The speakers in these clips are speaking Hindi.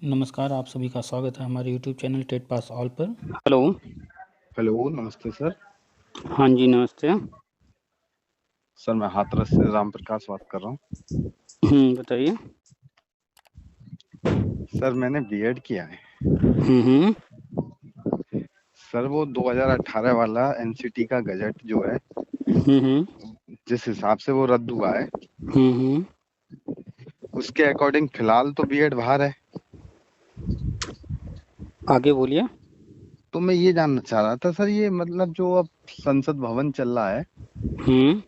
नमस्कार, आप सभी का स्वागत है हमारे YouTube channel TET pass all पर। हेलो। हेलो, नमस्ते सर। हाँ जी, नमस्ते। सर मैं हाथरस से राम प्रकाश बात कर रहा हूँ। बताइए। सर मैंने बीएड किया है। हम्म। सर वो 2018 वाला एनसीटी का गजट जो है, हम्म। जिस हिसाब से वो रद्द हुआ है, हम्म। उसके अकॉर्डिंग फिलहाल तो बीएड बाहर है। आगे बोलिए। तो मैं ये जानना चाह रहा था सर, ये मतलब जो अब संसद भवन चल रहा है, हम्म।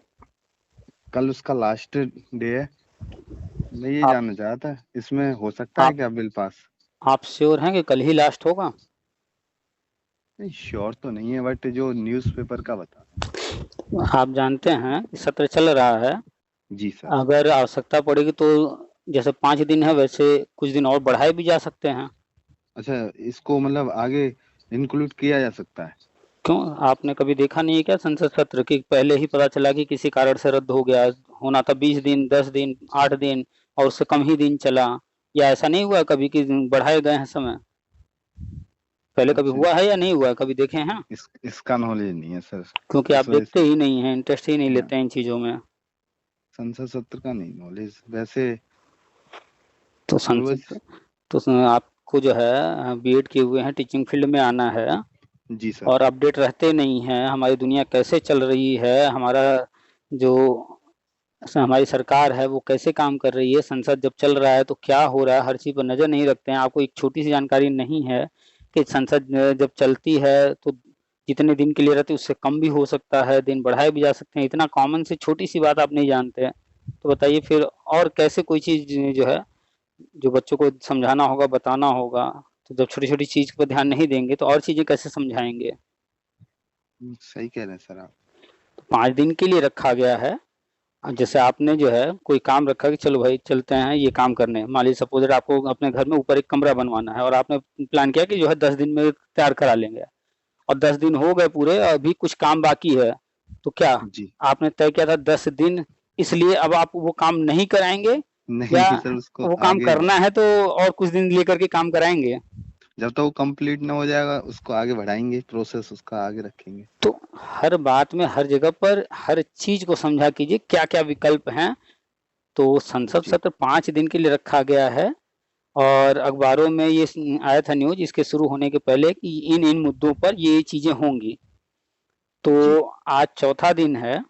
कल उसका लास्ट डे है। मैं ये आप जानना चाह रहा था, इसमें हो सकता है आप क्या बिल पास? आप श्योर हैं कि कल ही लास्ट होगा? नहीं, श्योर तो नहीं है, बट जो न्यूज़पेपर का बता। आप जानते हैं कि सत्र चल रहा है। जी सर। अगर आवश्यकता पड़ेगी तो जैसे 5 दिन है, वैसे कुछ दिन और बढ़ाए भी जा सकते हैं। अच्छा, इसको मतलब आगे इंक्लूड किया जा सकता है? क्यों, आपने कभी देखा नहीं है क्या संसद सत्र की पहले ही पता चला कि किसी कारण से रद्द हो गया? होना था 20 दिन, 10 दिन, 8 दिन और उससे कम ही दिन चला। या ऐसा नहीं हुआ कभी कि बढ़ाए गए हैं समय? पहले कभी अच्छा, हुआ है या नहीं हुआ है, कभी देखे हैं? इसका नॉलेज नहीं है सर। क्योंकि आप इस वजह देखते से ही नहीं हैं, इंटरेस्ट ही नहीं हाँ, लेते हैं इन चीजों में। संसद सत्र का नहीं नॉलेज वैसे। तो पूर्वज। संसद तो आपको जो है बीएड किए हुए हैं, टीचिंग फील्ड में आना है जी सर। और अपडेट रहते नहीं हैं हमारी दुनिया कैसे चल रही है, हमारा जो हमारी सरकार है वो कैसे काम कर रही है, संसद जब चल रहा है तो क्या हो रहा है, हर चीज पर नजर नहीं रखते हैं। आपको एक छोटी सी जानकारी नहीं है कि संसद जब चलती है तो जितने दिन के लिए रहती है उससे कम भी हो सकता है, दिन बढ़ाए भी जा सकते हैं। इतना कॉमन से छोटी सी बात आप नहीं जानते हैं, तो बताइए फिर और कैसे कोई चीज जो है, जो बच्चों को समझाना होगा, बताना होगा, तो जब छोटी छोटी चीज पर ध्यान नहीं देंगे तो और चीजें कैसे समझाएंगे? सही कह रहे हैं सर आप। तो 5 दिन के लिए रखा गया है। जैसे आपने जो है कोई काम रखा कि चलो भाई चलते हैं ये काम करने, मान लीजिए सपोज आपको अपने घर में ऊपर एक कमरा बनवाना है और आपने प्लान किया कि जो है 10 दिन में तैयार करा लेंगे, और 10 दिन हो गए पूरे और अभी कुछ काम बाकी है, तो क्या जी। आपने तय किया था 10 दिन, इसलिए अब आप वो काम नहीं कराएंगे? नहीं या नहीं सर, उसको वो काम आगे, करना है तो और कुछ दिन लेकर के काम कराएंगे? जब तक वो कंप्लीट ना हो जाएगा उसको आगे बढ़ाएंगे, प्रोसेस उसका आगे रखेंगे। तो हर बात में, हर जगह पर हर चीज को समझा कीजिए क्या क्या विकल्प हैं। तो संसद जी सत्र 5 दिन के लिए रखा गया है और अखबारों में ये आया था न्यूज इसके शुरू होने के पहले कि इन इन मुद्दों पर ये चीजें होंगी। तो जी। आज चौथा दिन है।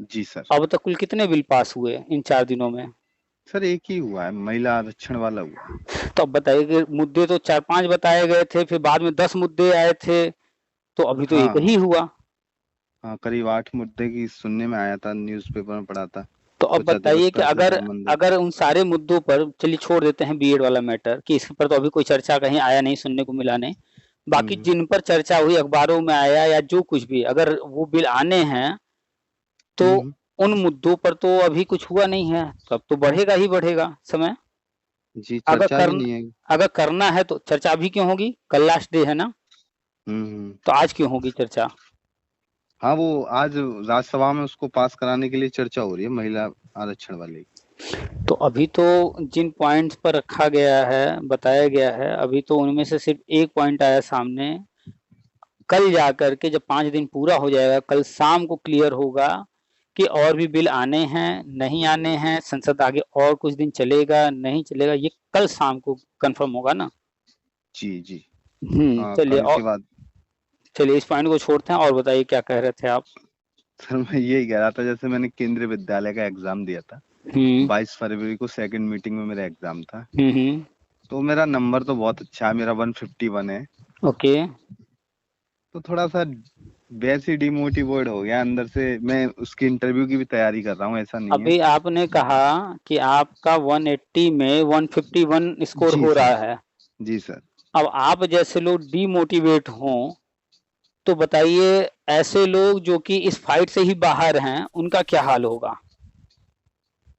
जी सर। अब तक कुल कितने बिल पास हुए इन 4 दिनों में? सर एक ही हुआ है, महिला आरक्षण वाला हुआ है। तो अब बताइए कि मुद्दे तो 4-5 बताए गए थे, फिर बाद में 10 मुद्दे आए थे, तो अभी तो एक हाँ ही हुआ। हाँ, करीब 8 मुद्दे की सुनने में आया था, न्यूज़पेपर में पढ़ा था। तो अब कुछ बताइए कि अधिवक्ता से अगर संबंधित। अगर उन सारे मुद्दों पर, चलिए छोड़ देते हैं बीएड वाला मैटर कि इस पर तो अभी कोई चर्चा कहीं आया नहीं, सुनने को मिला नहीं, बाकी हम्म जिन पर चर्चा हुई अखबारों में आया या जो कुछ भी, अगर वो बिल आने हैं तो हम्म। उन मुद्दों पर तो अभी कुछ हुआ नहीं है, तब तो बढ़ेगा ही बढ़ेगा समय। जी, अगर चर्चा भी कर नहीं है। अगर करना है तो चर्चा अभी क्यों होगी? कल लास्ट डे है ना, हम्म। तो आज क्यों होगी चर्चा? हाँ, वो आज राज्यसभा में उसको पास कराने के लिए चर्चा हो रही है, महिला आरक्षण वाले की। तो अभी तो जिन पॉइंट्स पर रखा गया है, बताया गया है, अभी तो उनमें से सिर्फ एक पॉइंट आया सामने। कल जाकर के जब 5 दिन पूरा हो जाएगा, कल शाम को क्लियर होगा कि और भी बिल आने हैं, नहीं आने हैं, संसद आगे और कुछ दिन चलेगा, नहीं चलेगा, ये कल शाम को कंफर्म होगा ना। जी जी। हाँ, चलिए कल और के बाद। चलिए इस पॉइंट को छोड़ते हैं और बताइए क्या कह रहे थे आप? सर मैं यही कह रहा था, जैसे मैंने केंद्रीय विद्यालय का एग्जाम दिया था। हम्म। 22 फरवरी को सेकंड मीटिंग में मेरा एग्जाम था। हम्म। तो मेरा नंबर तो बहुत अच्छा है, मेरा 151 है। ओके। तो थोड़ा सा वैसे ही डिमोटिवेट हो गया अंदर से। मैं उसकी इंटरव्यू की भी तैयारी कर रहा हूँ, ऐसा नहीं है। अभी आपने कहा कि आपका 180 में 151 स्कोर जी हो सर। रहा है। जी सर। अब आप जैसे लोग डीमोटिवेट हों तो बताइए, ऐसे लोग जो कि इस फाइट से ही बाहर हैं उनका क्या हाल होगा?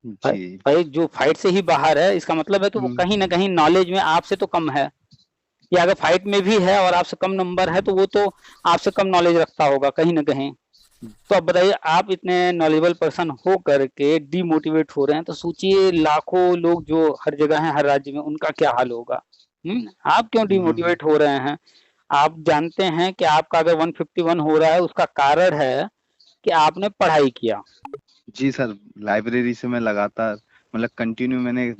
भाई, जी। भाई जो फाइट से ही बाहर है इसका मतलब है कि वो हम्म। कहीं ना कहीं नॉलेज में आपसे तो कम है, या अगर फाइट में भी है और आपसे कम नंबर है तो वो तो आपसे कम नॉलेज रखता होगा कहीं ना कहीं। तो अब बताइए, आप इतने नॉलेजेबल पर्सन हो करके डीमोटिवेट हो रहे हैं, तो सोचिए लाखों लोग जो हर जगह हैं, हर राज्य में, उनका क्या हाल होगा? आप क्यों हम्म, डिमोटिवेट हो रहे हैं? आप जानते हैं कि आपका अगर 151 हो रहा है, उसका कारण है कि आपने पढ़ाई किया। जी सर, लाइब्रेरी से मैं लगातार मतलब कंटिन्यू मैंने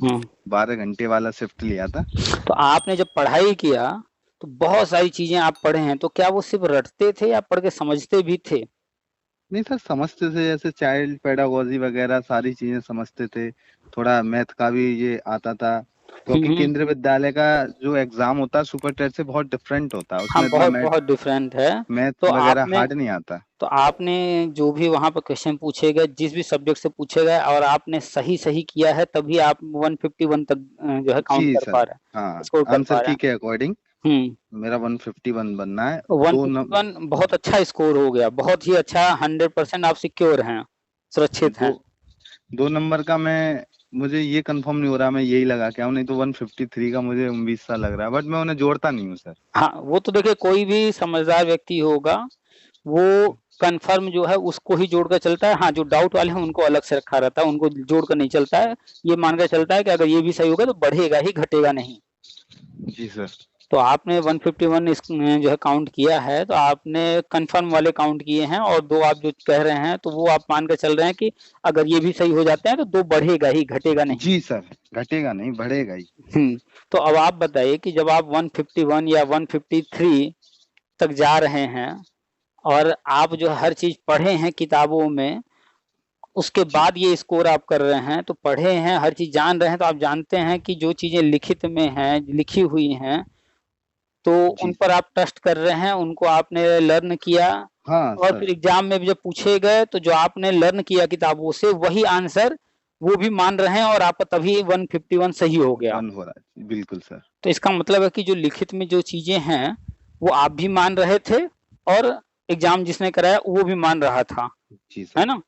12 घंटे वाला शिफ्ट लिया था। तो आपने जब पढ़ाई किया तो बहुत सारी चीजें आप पढ़े हैं, तो क्या वो सिर्फ रटते थे या पढ़ के समझते भी थे? नहीं सर, समझते थे, जैसे चाइल्ड पेडागोजी वगैरह सारी चीजें समझते थे। थोड़ा मैथ का भी ये आता था, क्योंकि हम्म। केंद्रीय विद्यालय का जो एग्जाम होता है सुपर टेट से बहुत डिफरेंट होता है, हाँ, उसमें इतना बहुत मैथ बहुत डिफरेंट है। मैथ तो वगैरह आपने हार्ड नहीं आता। तो आपने जो भी वहां पर क्वेश्चन पूछे गए, जिस भी सब्जेक्ट से पूछे गए, और आपने सही सही किया है, तभी आप 151 तक जो है काउंट जी कर सर। पा रहे हैं, हाँ, स्कोर कर पा आंसर रहे की हैं। के अकॉर्डिंग हम्म। मेरा 151 बनना है। दो नम 151 बहुत अच्छा स्कोर हो गया, बहुत ही अच्छा। 100% आप सिक्योर हैं, सुरक्षित दो हैं। 2 नंबर का मैं मुझे ये कंफर्म नहीं हो रहा, मैं यही लगा के आऊं, नहीं तो 153 का मुझे 19 सा लग रहा है, बट मैं उन्हें जोड़ता नहीं हूँ सर। हाँ, वो तो देखिए कोई भी समझदार व्यक्ति होगा, वो कंफर्म जो है उसको ही जोड़ कर चलता है। हाँ, जो डाउट वाले हैं उनको अलग से रखा रहता है, उनको जोड़ कर नहीं चलता है। ये मान कर चलता है कि अगर ये भी सही होगा तो बढ़ेगा ही, घटेगा नहीं। जी सर। तो आपने 151 जो है काउंट किया है, तो आपने कंफर्म वाले काउंट किए हैं, और दो आप जो कह रहे हैं तो वो आप मान कर चल रहे हैं कि अगर ये भी सही हो जाते हैं तो दो बढ़ेगा ही, घटेगा नहीं। जी सर, घटेगा नहीं, बढ़ेगा ही। हम्म। तो अब आप बताइए कि जब आप 151 या 153 तक जा रहे हैं, और आप जो हर चीज पढ़े हैं किताबों में, उसके जी बाद ये स्कोर आप कर रहे हैं, तो पढ़े हैं, हर चीज जान रहे हैं, तो आप जानते हैं कि जो चीजें लिखित में हैं, लिखी हुई हैं, तो जी उन पर सर। आप ट्रस्ट कर रहे हैं, उनको आपने लर्न किया। हाँ और सर। फिर एग्जाम में भी जब पूछे गए तो जो आपने लर्न किया किताबों से वही आंसर वो भी मान रहे हैं, और आपका तभी 151 सही हो गया। वन हो रहा है, बिल्कुल सर। तो इसका मतलब है कि जो लिखित में जो चीजें हैं वो आप भी मान रहे थे, और एग्जाम जिसने कराया वो भी मान रहा था, जी है सर। ना?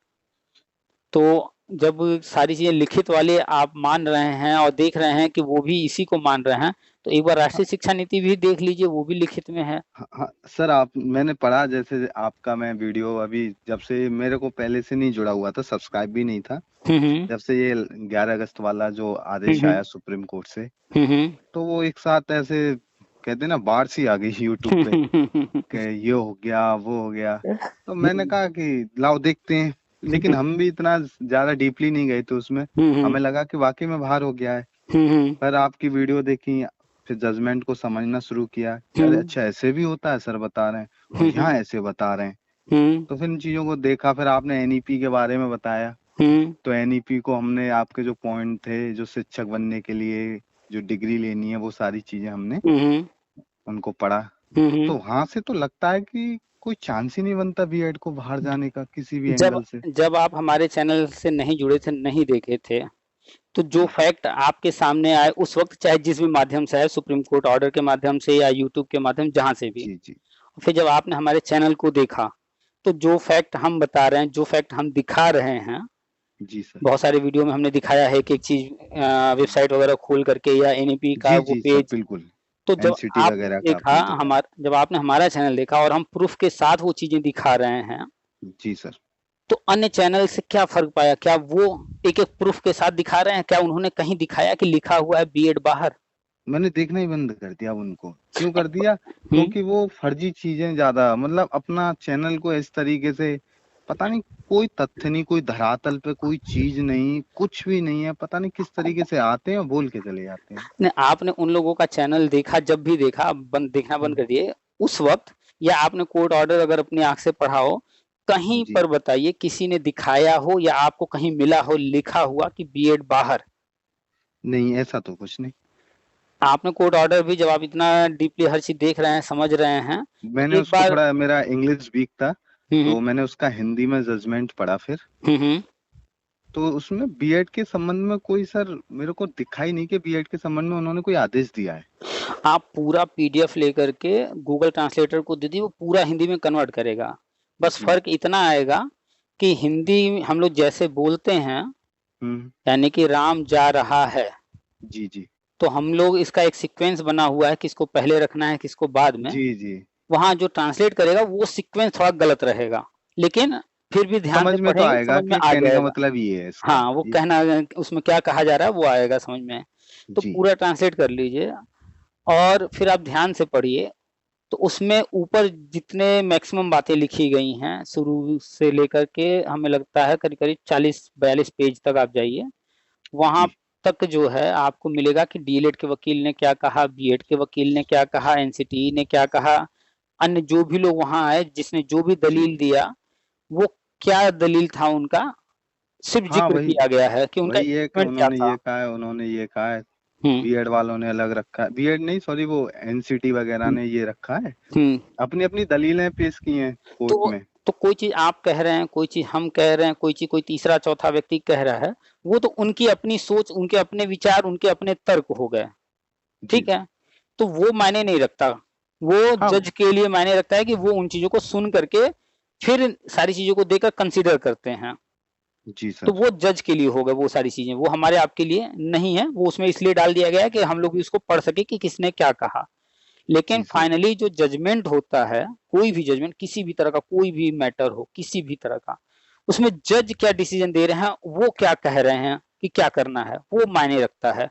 तो जब सारी चीजें लिखित वाले आप मान रहे हैं और देख रहे हैं कि वो भी इसी को मान रहे हैं, तो एक बार हाँ राष्ट्रीय शिक्षा नीति भी देख लीजिए, वो भी लिखित में है। हाँ हाँ, सर आप मैंने पढ़ा, जैसे आपका मैं वीडियो अभी जब से मेरे को पहले से नहीं जुड़ा हुआ था, सब्सक्राइब भी नहीं था, हम्म। जब से ये 11 अगस्त वाला जो आदेश हम्म। आया सुप्रीम कोर्ट से, हम्म। तो वो एक साथ ऐसे कहते हैं ना, बाढ़ सी आ गई यूट्यूब पे हम्म। कि ये हो गया वो हो गया। तो मैंने कहा कि लाओ देखते हैं, लेकिन हम भी इतना ज्यादा डीपली नहीं गए थे उसमें। हमें लगा कि वाकई में बाहर हो गया है। पर आपकी वीडियो देखी, फिर जजमेंट को समझना शुरू किया कि अरे अच्छा, ऐसे भी होता है, सर बता रहे हैं और यहाँ ऐसे बता रहे हैं। तो फिर इन चीजों को देखा, फिर आपने एनईपी के बारे में बताया, तो एनईपी को हमने, आपके जो पॉइंट थे, जो शिक्षक बनने के लिए जो डिग्री लेनी है, वो सारी चीजें हमने उनको पढ़ा। तो वहां से तो लगता है कि कोई चांस ही नहीं बनता बीएड को बाहर जाने का किसी भी जब एंगल से। जब आप हमारे चैनल से नहीं जुड़े थे, नहीं देखे थे, तो जो जी फैक्ट आपके सामने आए उस वक्त, चाहे जिस भी माध्यम से आए, सुप्रीम कोर्ट ऑर्डर के माध्यम से या यूट्यूब के माध्यम, जहां से भी, जी जी। फिर जब आपने हमारे चैनल को देखा, तो जो फैक्ट हम बता रहे हैं, जो फैक्ट हम दिखा रहे हैं, जी सर। बहुत सारे वीडियो में हमने दिखाया है कि एक चीज वेबसाइट वगैरह खोल करके या एनईपी का जी वो जी सर, पेज। बिल्कुल। तो जब एनसीटी आपने वगैरह का देखा, आपने दिखाया। जब आपने हमारा चैनल देखा और हम प्रूफ के साथ वो चीजें दिखा रहे हैं, जी सर। तो अन्य चैनल से क्या फर्क पाया? क्या वो एक एक प्रूफ के साथ दिखा रहे हैं? क्या उन्होंने कहीं दिखाया कि लिखा हुआ है बीएड बाहर? मैंने देखना ही बंद कर दिया उनको। क्यों कर दिया? हम्म। क्योंकि वो फर्जी चीजें ज्यादा, मतलब अपना चैनल को इस तरीके से, पता नहीं, कोई तथ्य नहीं, कोई धरातल पे कोई चीज नहीं, कुछ भी नहीं है, पता नहीं किस तरीके से आते हैं और बोल के चले जाते हैं। ने आपने उन लोगों का चैनल देखा, जब भी देखा, देखना बंद कर दिए उस वक्त, या आपने कोर्ट ऑर्डर अगर अपनी आंख से पढ़ा हो, कहीं जी। पर बताइए किसी ने दिखाया हो या आपको कहीं मिला हो लिखा हुआ कि बीएड बाहर? नहीं, ऐसा तो कुछ नहीं। आपने कोर्ट ऑर्डर भी, जब आप इतना डीपली हर चीज देख रहे हैं, समझ रहे हैं, मैंने तो एक उसको बार। थोड़ा, मेरा इंग्लिश वीक था, हम्म। तो मैंने उसका हिंदी में जजमेंट पढ़ा फिर। हम्म। तो उसमें बीएड के संबंध में कोई, सर मेरे को दिखा ही नहीं कि बीएड के संबंध में उन्होंने कोई आदेश दिया है। आप पूरा पीडीएफ लेकर के गूगल ट्रांसलेटर को दे दी, वो पूरा हिंदी में कन्वर्ट करेगा। बस जी। फर्क इतना आएगा कि हिंदी हम लोग जैसे बोलते हैं, हम्म। यानी कि राम जा रहा है, जी जी। तो हम लोग इसका एक सीक्वेंस बना हुआ है, किसको पहले रखना है किसको बाद में। जी जी। वहां जो ट्रांसलेट करेगा वो सीक्वेंस थोड़ा गलत रहेगा, लेकिन फिर भी ध्यान से समझ में तो पढ़ेंगे, आएगा समझ में कि आ कहने का जाएगा। मतलब ये है इसका, हाँ, वो ये। कहना उसमें क्या कहा जा रहा है वो आएगा समझ में। तो जी। पूरा ट्रांसलेट कर लीजिए। और फिर आप ध्यान से पढ़िए, तो उसमें ऊपर जितने मैक्सिमम बातें लिखी गई हैं शुरू से लेकर के हमें लगता है करीब करीब 40-42 पेज तक आप जाइए, वहां जी तक जो है आपको मिलेगा कि डीएलएड के वकील ने क्या कहा, बीएड के वकील ने क्या कहा, एनसीटीई ने क्या कहा, अन्य जो भी लोग वहां आए जिसने जो भी जी। दलील दिया वो क्या दलील था उनका, सिर्फ हाँ जिक्र वही, किया गया है कि उनका वही है कि स्टेटमेंट क्या उन्होंने था। ये कहा है, उन्होंने ये कहा है। हम्म बीएड वालों ने अलग रखा है, बीएड नहीं सॉरी, वो एनसीटी वगैरह हम्म ने ये रखा है, हम्म। अपनी अपनी दलीलें पेश की हैं कोर्ट तो में। तो कोई चीज आप कह रहे हैं, कोई चीज हम कह रहे हैं, कोई चीज कोई तीसरा चौथा व्यक्ति कह रहा है, वो तो उनकी अपनी सोच, उनके अपने विचार, उनके अपने तर्क हो गए। जी। ठीक है, तो वो मायने नहीं रखता। वो हाँ। जज के लिए मायने रखता है कि वो उन चीजों को सुन करके फिर सारी चीजों को देखकर कंसीडर करते हैं। जी तो सर। वो जज के लिए होगा वो सारी चीजें, वो हमारे आपके लिए नहीं है। वो उसमें इसलिए डाल दिया गया है कि हम लोग भी उसको पढ़ सके कि किसने क्या कहा। लेकिन जी सर। फाइनली जो जजमेंट होता है, कोई भी जजमेंट, किसी भी तरह का कोई भी मैटर हो, किसी भी तरह का, उसमें जज क्या डिसीजन दे रहे हैं, वो क्या कह रहे हैं कि क्या करना है, वो मायने रखता है।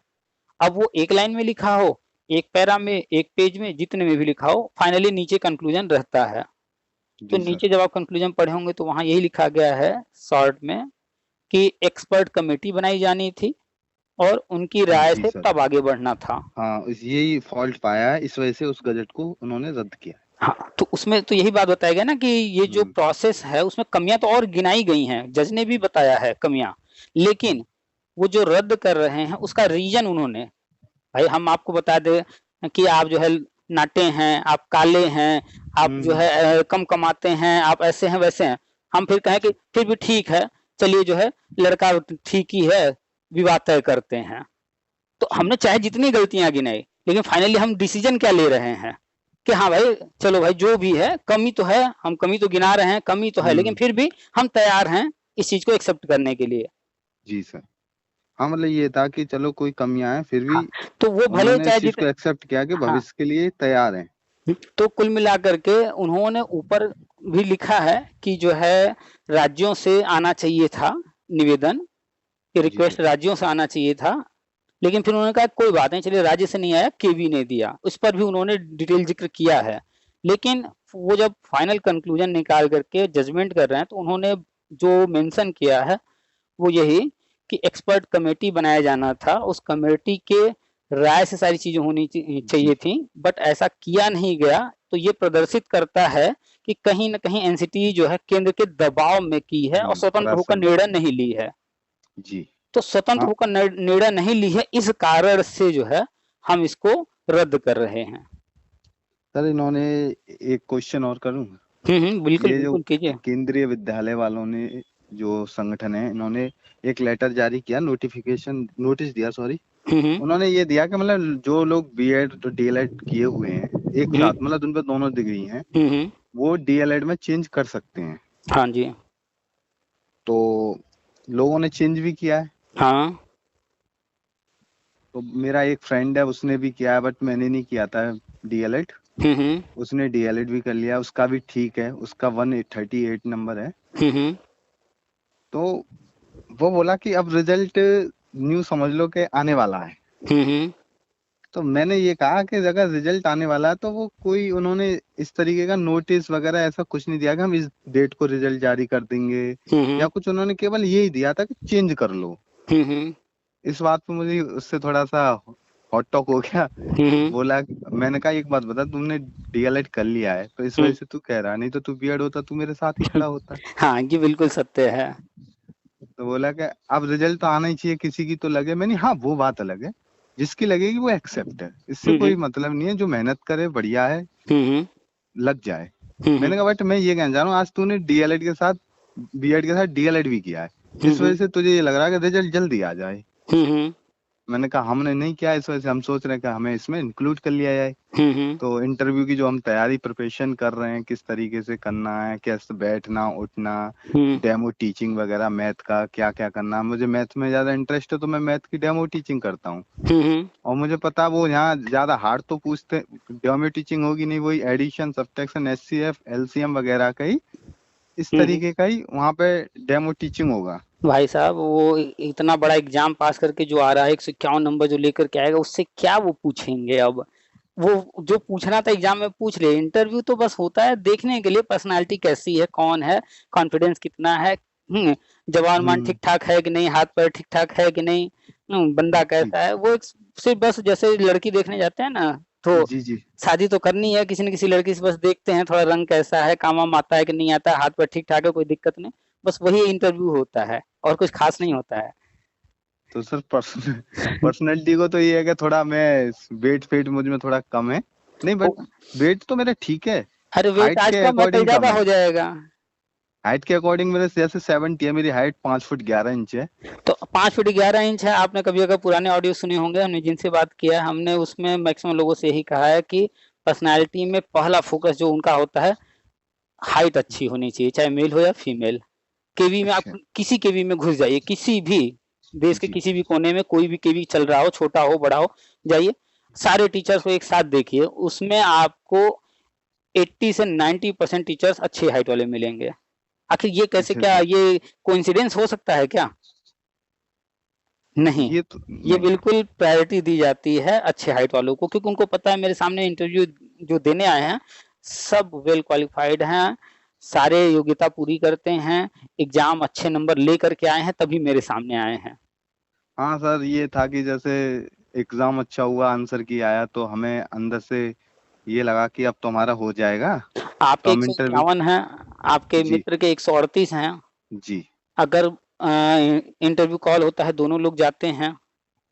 अब वो एक लाइन में लिखा हो, एक पैरा में, एक पेज में, जितने में भी लिखा हो, फाइनली नीचे कंक्लूजन रहता है। तो जी सर। नीचे जब आप कंक्लूजन पढ़े होंगे तो वहां यही लिखा गया है शॉर्ट में कि एक्सपर्ट कमेटी बनाई जानी थी और उनकी राय जी से सर। तब आगे बढ़ना था। हाँ यही फॉल्ट पाया है, इस वजह से उस गजट को उन्होंने रद्द किया हाँ, तो उसमें तो यही बात बताया गया ना कि ये है। जो प्रोसेस है उसमें कमियां तो और गिनाई गई हैं, जज ने भी बताया है कमियां, लेकिन वो जो रद्द कर रहे हैं उसका रीजन उन्होंने, भाई हम आपको बता दें कि आप जो है नाटे हैं, आप काले हैं, आप जो हम्म। है कम कमाते हैं, आप ऐसे हैं वैसे हैं, हम फिर कहें कि फिर भी ठीक है, चलिए जो है लड़का ठीक ही है, विवाह तय करते हैं। तो जी। हमने चाहे जितनी गलतियां गिनाई, लेकिन फाइनली हम डिसीजन क्या ले रहे हैं कि हाँ भाई, चलो भाई जो भी है कमी तो है, हम कमी तो गिना रहे हैं, कमी तो है, लेकिन हम्म। फिर भी हम तैयार हैं इस चीज को एक्सेप्ट करने के लिए। जी सर। हाँ मतलब ये था कि चलो कोई कमियां हैं फिर भी हाँ, तो वो भले उन्होंने इस चाहे चीज जित को एक्सेप्ट किया कि हाँ, भविष्य के लिए तैयार हैं। तो कुल मिलाकर के उन्होंने ऊपर भी लिखा है कि जो है राज्यों से आना चाहिए था निवेदन, कि जी सर। रिक्वेस्ट राज्यों से आना चाहिए था, लेकिन फिर उन्होंने कहा कोई बात नहीं, चलिए राज्य से नहीं आया, केवी ने दिया, उस पर भी उन्होंने डिटेल जिक्र किया है। लेकिन वो जब फाइनल कंक्लूजन निकाल करके जजमेंट कर रहे हैं तो उन्होंने जो मेंशन किया है वो यही कि एक्सपर्ट कमेटी बनाया जाना था, उस कमेटी के राय से सारी चीजें होनी जी। चाहिए थी, बट ऐसा किया नहीं गया। तो ये प्रदर्शित करता है कि कहीं ना कहीं एनसीटी जो है केंद्र के दबाव में की है और स्वतंत्र होकर प्रशासन। निर्णय नहीं ली है। जी। तो स्वतंत्र हाँ होकर निर्णय नहीं ली है, इस कारण से जो है हम इसको रद्द कर रहे हैं। सर इन्होंने एक क्वेश्चन और करूं। बिल्कुल ये जो बिल्कुल कीजिए। केंद्रीय विद्यालय वालों ने, जो संगठन है, इन्होंने एक लेटर जारी किया, नोटिफिकेशन नोटिस दिया सॉरी। हम्म उन्होंने ये दिया कि मतलब जो लोग बीएड तो डीएलएड किए हुए हैं एक हम्म साथ, मतलब उन पे दोनों डिग्री हैं, हम्म। वो डीएलएड में चेंज कर सकते हैं। हाँ जी। तो लोगों ने चेंज भी किया है। हाँ। तो मेरा एक फ्रेंड है, उसने भी किया है, बट मैंने नहीं किया था डीएलएड। हम्म उसने डीएलएड भी कर लिया, उसका भी ठीक है, उसका 138 नंबर है। हम्म तो वो बोला कि अब रिजल्ट न्यू समझ लो कि आने वाला है। हम्म तो मैंने ये कहा कि अगर रिजल्ट आने वाला है तो वो कोई उन्होंने इस तरीके का नोटिस वगैरह ऐसा कुछ नहीं दिया कि हम इस डेट को रिजल्ट जारी कर देंगे या हम्म कुछ, उन्होंने केवल यही दिया था कि चेंज कर लो। हम्म इस बात पे मुझे उससे थोड़ा सा हॉट टॉक हो गया। हम्म बोला, मैंने कहा एक बात बता, तुमने डीएलएड कर लिया है तो इस वजह हम्म। से तू कह रहा, नहीं तो तू बीएड होता तू मेरे साथ ही खड़ा होता। हाँ, ये बिल्कुल सत्य है। तो बोला कि अब रिजल्ट तो आना ही चाहिए, किसी की तो लगे। मैंने हाँ वो बात अलग है, जिसकी लगेगी वो एक्सेप्ट है, इससे हम्म कोई मतलब नहीं है, जो मेहनत करे बढ़िया है, हम्म लग जाए। हम्म मैंने कहा बट मैं ये कहना चाह रहा हूँ, आज तूने डीएलएड के साथ बीएड के साथ डीएलएड भी किया है, इस वजह हम्म से तुझे ये लग रहा है कि रिजल्ट जल्दी आ जाए। हम्म मैंने कहा हमने नहीं किया, इस वजह से हम सोच रहे हैं कि हमें इसमें इंक्लूड कर लिया जाए। हम्म तो इंटरव्यू की जो हम तैयारी प्रिपरेशन कर रहे हैं, किस तरीके से करना है, कैसे बैठना उठना, हम्म डेमो टीचिंग वगैरह, मैथ का क्या क्या करना है। मुझे मैथ में ज्यादा इंटरेस्ट है तो मैं मैथ की डेमो टीचिंग करता हूँ। हम्म और मुझे पता है वो यहाँ ज्यादा हार्ड तो पूछते, डेमो टीचिंग होगी नहीं, वही एडिशन सब्ट्रैक्शन एचसीएफ एलसीएम वगैरह का ही, इस हम्म। तरीके का ही वहाँ पे डेमो टीचिंग होगा। भाई साहब, वो इतना बड़ा एग्जाम पास करके जो आ रहा है 151 नंबर जो लेकर के आएगा, उससे क्या वो पूछेंगे अब? वो जो पूछना था एग्जाम में पूछ ले। इंटरव्यू तो बस होता है देखने के लिए पर्सनालिटी कैसी है, कौन है, कॉन्फिडेंस कितना है, जवान मान ठीक ठाक है कि नहीं, हाथ पैर ठीक ठाक है कि नहीं, बंदा जी कैसा है, वो सिर्फ बस जैसे लड़की देखने जाते हैं ना, तो जी जी। शादी तो करनी है किसी न किसी लड़की से, बस देखते हैं थोड़ा रंग कैसा है, काम वाम आता है कि नहीं आता है, हाथ पैर ठीक ठाक है, कोई दिक्कत नहीं, बस वही इंटरव्यू होता है और कुछ खास नहीं अच्छा, होता है। तो सर पर्सनैलिटी को तो ये है कि थोड़ा मैं वेट फेट मुझ में थोड़ा कम है, नहीं बट वेट तो मेरा ठीक है, अरे वेट हाइट आज के कम है कल अकॉर्डिंग ज्यादा कम है। हो जाएगा। हाइट के अकॉर्डिंग मेरे जैसे 70 है, मेरी हाइट 5 फुट 11 इंच है। तो 5 फीट 11 इंच है। आपने कभी अगर पुराने ऑडियो सुने होंगे, हमने जिनसे बात किया है, हमने उसमें मैक्सिमम लोगों से यही कहा है कि पर्सनालिटी में पहला फोकस जो उनका होता है, हाइट अच्छी होनी चाहिए, चाहे मेल हो या फीमेल। केवी में आप अच्छा। किसी केवी में घुस जाइए, किसी भी देश के जी। किसी भी कोने में कोई भी केवी चल रहा हो, छोटा हो बड़ा हो, जाइए, सारे टीचर्स को एक साथ देखिए, उसमें आपको 80 से 90% टीचर्स अच्छी हाइट वाले मिलेंगे। आखिर ये कैसे, अच्छा क्या सर। ये कोइंसिडेंस हो सकता है क्या? नहीं, ये तो ये नहीं। बिल्कुल प्रायोरिटी दी जाती है अच्छे हाइट वालों को, क्योंकि उनको पता है मेरे सामने इंटरव्यू जो देने आए हैं सब वेल क्वालिफाइड हैं, सारे योग्यता पूरी करते हैं, एग्जाम अच्छे नंबर लेकर के आए हैं, तभी मेरे सामने आए हैं। हाँ सर, ये था कि जैसे एग्जाम अच्छा हुआ, आंसर की आया, तो हमें अंदर से ये लगा कि अब तो हमारा हो जाएगा, तो आपके हम इंटरव्यू। 151 हैं, आपके जी मित्र के 138 हैं। जी अगर इंटरव्यू कॉल होता है, दोनों लोग जाते हैं,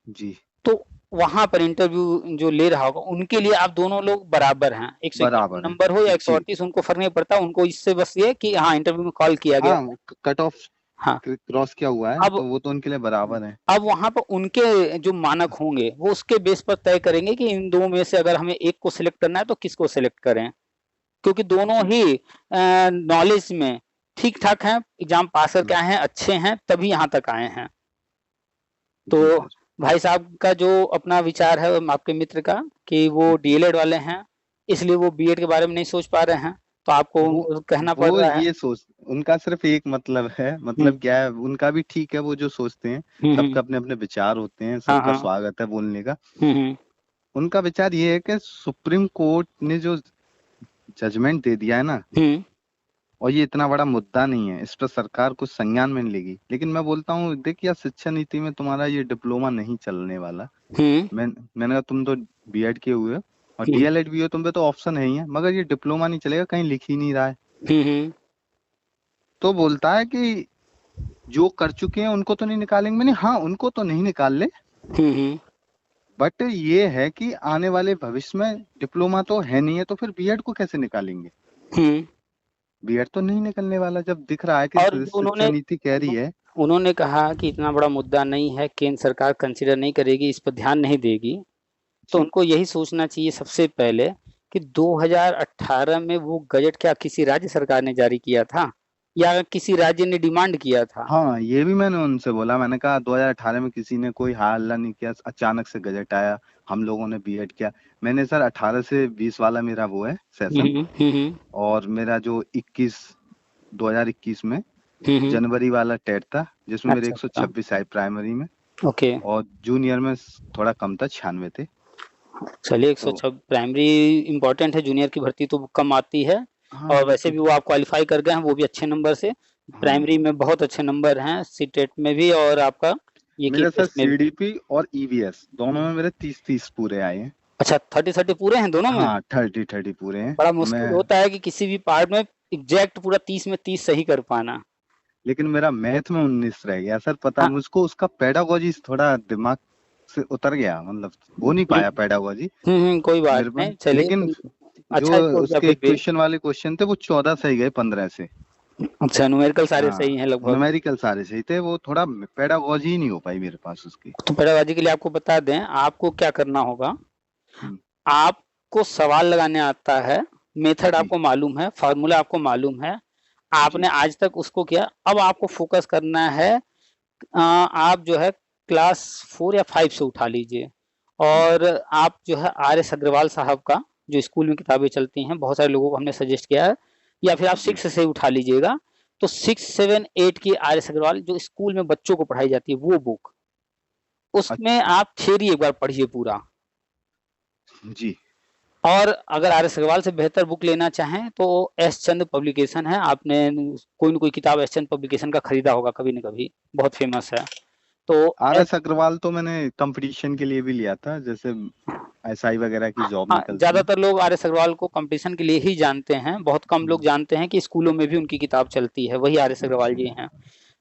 जी। तो वहां पर इंटरव्यू जो ले रहा होगा उनके लिए आप दोनों लोग बराबर हैं, 151 बराबर है। नंबर हो या जी। 138, उनको फर्क नहीं पड़ता, उनको इससे बस ये कि हाँ इंटरव्यू में कॉल किया गया है। हाँ, कट ऑफ हाँ। क्रॉस किया हुआ है, अब तो वो तो उनके लिए बराबर है। अब वहां पर उनके जो मानक होंगे वो उसके बेस पर तय करेंगे कि इन दो में से अगर हमें एक को सिलेक्ट करना है तो किसको सिलेक्ट करें, क्योंकि दोनों जी ही नॉलेज में ठीक ठाक हैं, एग्जाम पास करके आए हैं, अच्छे हैं, तभी यहाँ तक आए हैं। तो जी सर। भाई साहब का जो अपना विचार है आपके मित्र का कि वो जी। डीएलएड वाले हैं, इसलिए वो बीएड के बारे में नहीं सोच पा रहे हैं, तो आपको वो उनको कहना पड़ वो रहा है। ये सोच, उनका सिर्फ एक मतलब है, हम्म मतलब क्या है, उनका भी ठीक है वो जो सोचते हैं। हम्म। सबका अपने अपने विचार होते हैं, हाँ सबका हाँ। स्वागत है बोलने का। हम्म। उनका विचार ये है कि सुप्रीम कोर्ट ने जो जजमेंट दे दिया है ना, हम्म और ये इतना बड़ा मुद्दा नहीं है, इस पर सरकार कुछ संज्ञान में नहीं लेगी। लेकिन मैं बोलता हूँ, देख यार, शिक्षा नीति में तुम्हारा ये डिप्लोमा नहीं चलने वाला। हम्म मैंने कहा तुम तो बीएड किए हुए हो और हम्म डीएलएड भी हो, तुम पे तो ऑप्शन है ही है, मगर ये डिप्लोमा नहीं चलेगा, कहीं लिख ही नहीं रहा है। हम्म तो बोलता है कि जो कर चुके हैं उनको तो नहीं निकालेंगे। मैंने हाँ, उनको तो नहीं निकाल ले, हम्म बट ये है कि आने वाले भविष्य में डिप्लोमा तो है नहीं है, तो फिर बीएड को कैसे निकालेंगे? हम्म। बीएड तो नहीं निकलने वाला, जब दिख रहा है कि और जो शिक्षा नीति कह रही है। उन्होंने कहा कि इतना बड़ा मुद्दा नहीं है, केंद्र सरकार कंसिडर नहीं करेगी, इस पर ध्यान नहीं देगी, तो जी। उनको यही सोचना चाहिए सबसे पहले कि 2018 में वो गजट क्या किसी राज्य सरकार ने जारी किया था या किसी राज्य ने डिमांड किया था? हाँ, ये भी मैंने उनसे बोला, मैंने कहा 2018 में किसी ने कोई हल्ला नहीं किया, अचानक से गजट आया, हम लोगों ने बीएड किया। मैंने सर 18 से 20 वाला मेरा वो है सेशन, हम्म। और मेरा जो 2021 में हम्म। जनवरी वाला टेट था, जिसमें मेरे अच्छा अच्छा। 126 आए प्राइमरी में, ओके। और जूनियर में थोड़ा कम था, 96 थे। चलिए, 106 तो प्राइमरी इम्पोर्टेंट है, जूनियर की भर्ती तो कम आती है, हाँ, और वैसे भी वो आप क्वालिफाई कर गए हैं, वो भी अच्छे नंबर से, हाँ, प्राइमरी में बहुत अच्छे नंबर हैं सीटेट में भी, और आपका ये की मेरे सर टेस्ट में भी। सीडीपी और ईवीएस दोनों में मेरे 30-30 पूरे आए हैं। अच्छा, 30-30 पूरे हैं दोनों में? हाँ, 30-30 पूरे हैं। बड़ा मैं मुश्किल होता है कि किसी भी पार्ट में एग्जैक्ट पूरा 30 में 30 सही कर पाना। लेकिन मेरा मैथ में 19 रह गया सर, पता हाँ। मुझको उसका पेडागोजी थोड़ा दिमाग से उतर गया, मतलब हो नहीं पाया पेडागोजी कोई बात मेरे नहीं, पास। चलिए लेकिन कोई। जो अच्छा स्कोर किया उसके फिर भी। इक्वेशन वाले क्वेश्चन थे वो 14 सही गए 15 से। अच्छा, न्यूमेरिकल सारे सही हाँ, हैं लगभग। न्यूमेरिकल सारे सही थे, वो थोड़ा पेडागोजी ही नहीं हो पाई मेरे पास उसकी। तो पेडागोजी के लिए आपको बता दें, आपको क्या करना होगा, हम्म, आपको सवाल लगाने आता है, मेथड जी आपको मालूम है, फार्मूला आपको मालूम है, जी आपने आज तक उसको किया, अब आपको फोकस करना है, आप जो है क्लास 4 या 5 से उठा लीजिए, जी और आप जो है आर एस अग्रवाल साहब का जो स्कूल में किताबें चलती हैं, बहुत सारे लोगों को हमने सजेस्ट किया है, या फिर आप जी। 6 से उठा लीजिएगा, तो 6, 7, 8 की आर एस अग्रवाल जो स्कूल में बच्चों को पढ़ाई जाती है वो बुक, उसमें अच्छा। आप थ्योरी एक बार पढ़िए पूरा। जी और अगर आर एस अग्रवाल से बेहतर बुक लेना चाहें तो एस चंद पब्लिकेशन है, आपने कोई ना कोई किताब एस चंद पब्लिकेशन का खरीदा होगा कभी न कभी, बहुत फेमस है। तो आर एस अग्रवाल तो मैंने कंपटीशन के लिए भी लिया था, जैसे एसआई वगैरह की जॉब हाँ, निकलती है। ज्यादातर लोग आर एस अग्रवाल को कंपटीशन के लिए ही जानते हैं, बहुत कम लोग जानते हैं कि स्कूलों में भी उनकी किताब चलती है, वही आर एस अग्रवाल जी हैं।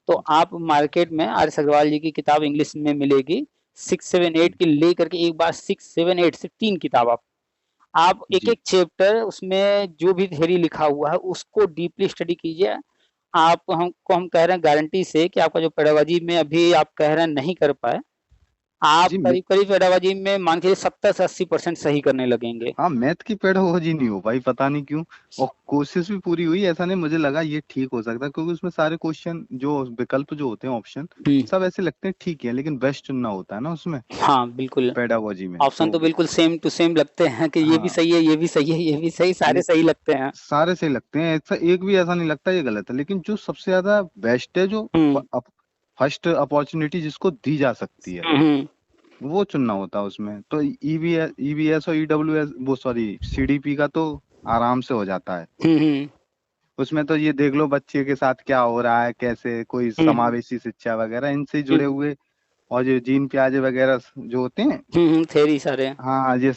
तो आप मार्केट में आर एस अग्रवाल जी की किताब इंग्लिश में मिलेगी, 6, 7, 8 की लेकर के एक बार 6, 7, 8 से 3 किताब आप एक जी एक चैप्टर उसमें जो भी थ्योरी लिखा हुआ है उसको डीपली स्टडी कीजिए। आप हमको हम कह रहे हैं गारंटी से कि आपका जो पेडागोजी में अभी आप कह रहे हैं नहीं कर पाए, आप जी। करीब करीब पेडागोजी में मान के 70 से 80% सही करने लगेंगे। हाँ, मैथ की पेडागोजी नहीं हो पाई, पता नहीं क्यों। और कोशिश भी पूरी हुई, ऐसा नहीं, मुझे लगा ये ठीक हो सकता है, क्योंकि उसमें सारे क्वेश्चन जो विकल्प जो होते हैं, ऑप्शन सब ऐसे लगते हैं ठीक है, लेकिन बेस्ट चुनना होता है ना उसमें, हाँ बिल्कुल, पेडागोजी में ऑप्शन तो। तो बिल्कुल सेम टू सेम लगते हैं कि ये भी हाँ, सही है, ये भी सही है, ये भी सही, सारे सही लगते हैं। सारे सही लगते हैं, ऐसा एक भी ऐसा नहीं लगता ये गलत है, लेकिन जो सबसे ज्यादा बेस्ट है, जो हम्म फर्स्ट अपॉर्चुनिटी जिसको दी जा सकती है, हम्म वो चुनना होता है उसमें। तो ईवीएस और ईडब्ल्यूएस, वो सॉरी सीडीपी का तो आराम से हो जाता है। हम्म उसमें तो ये देख लो बच्चे के साथ क्या हो रहा है, कैसे कोई हम्म समावेशी शिक्षा वगैरह इनसे जुड़े हुए, और जो जीन प्याजे वगैरह जो होते हैं, थेरी सारे। हाँ ये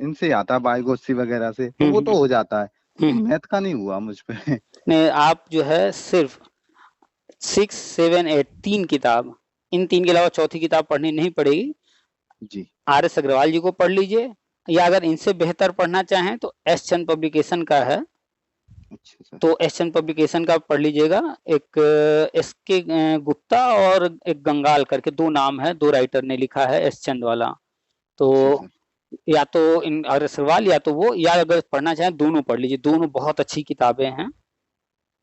इनसे आता है, बायोगोस्सी वगैरह से, तो वो हम्म तो हो जाता है, हम्म लेकिन मैथ का नहीं हुआ मुझ पे। नहीं, आप जो है सिर्फ 6, 7, 8 3 किताब, इन 3 के अलावा चौथी किताब पढ़नी नहीं पड़ेगी। जी। आर एस अग्रवाल जी को पढ़ लीजिए, या अगर इनसे बेहतर पढ़ना चाहें तो एस चंद पब्लिकेशन का है, अच्छा सर। तो एस चंद पब्लिकेशन का पढ़ लीजिएगा। एक एस के गुप्ता और एक गंगाल करके 2 नाम है, 2 राइटर ने लिखा है एस चंद वाला। तो अच्छा सर। या तो इन आर एस अग्रवाल या तो वो, या अगर पढ़ना चाहें दोनों पढ़ लीजिए, दोनों बहुत अच्छी किताबें हैं।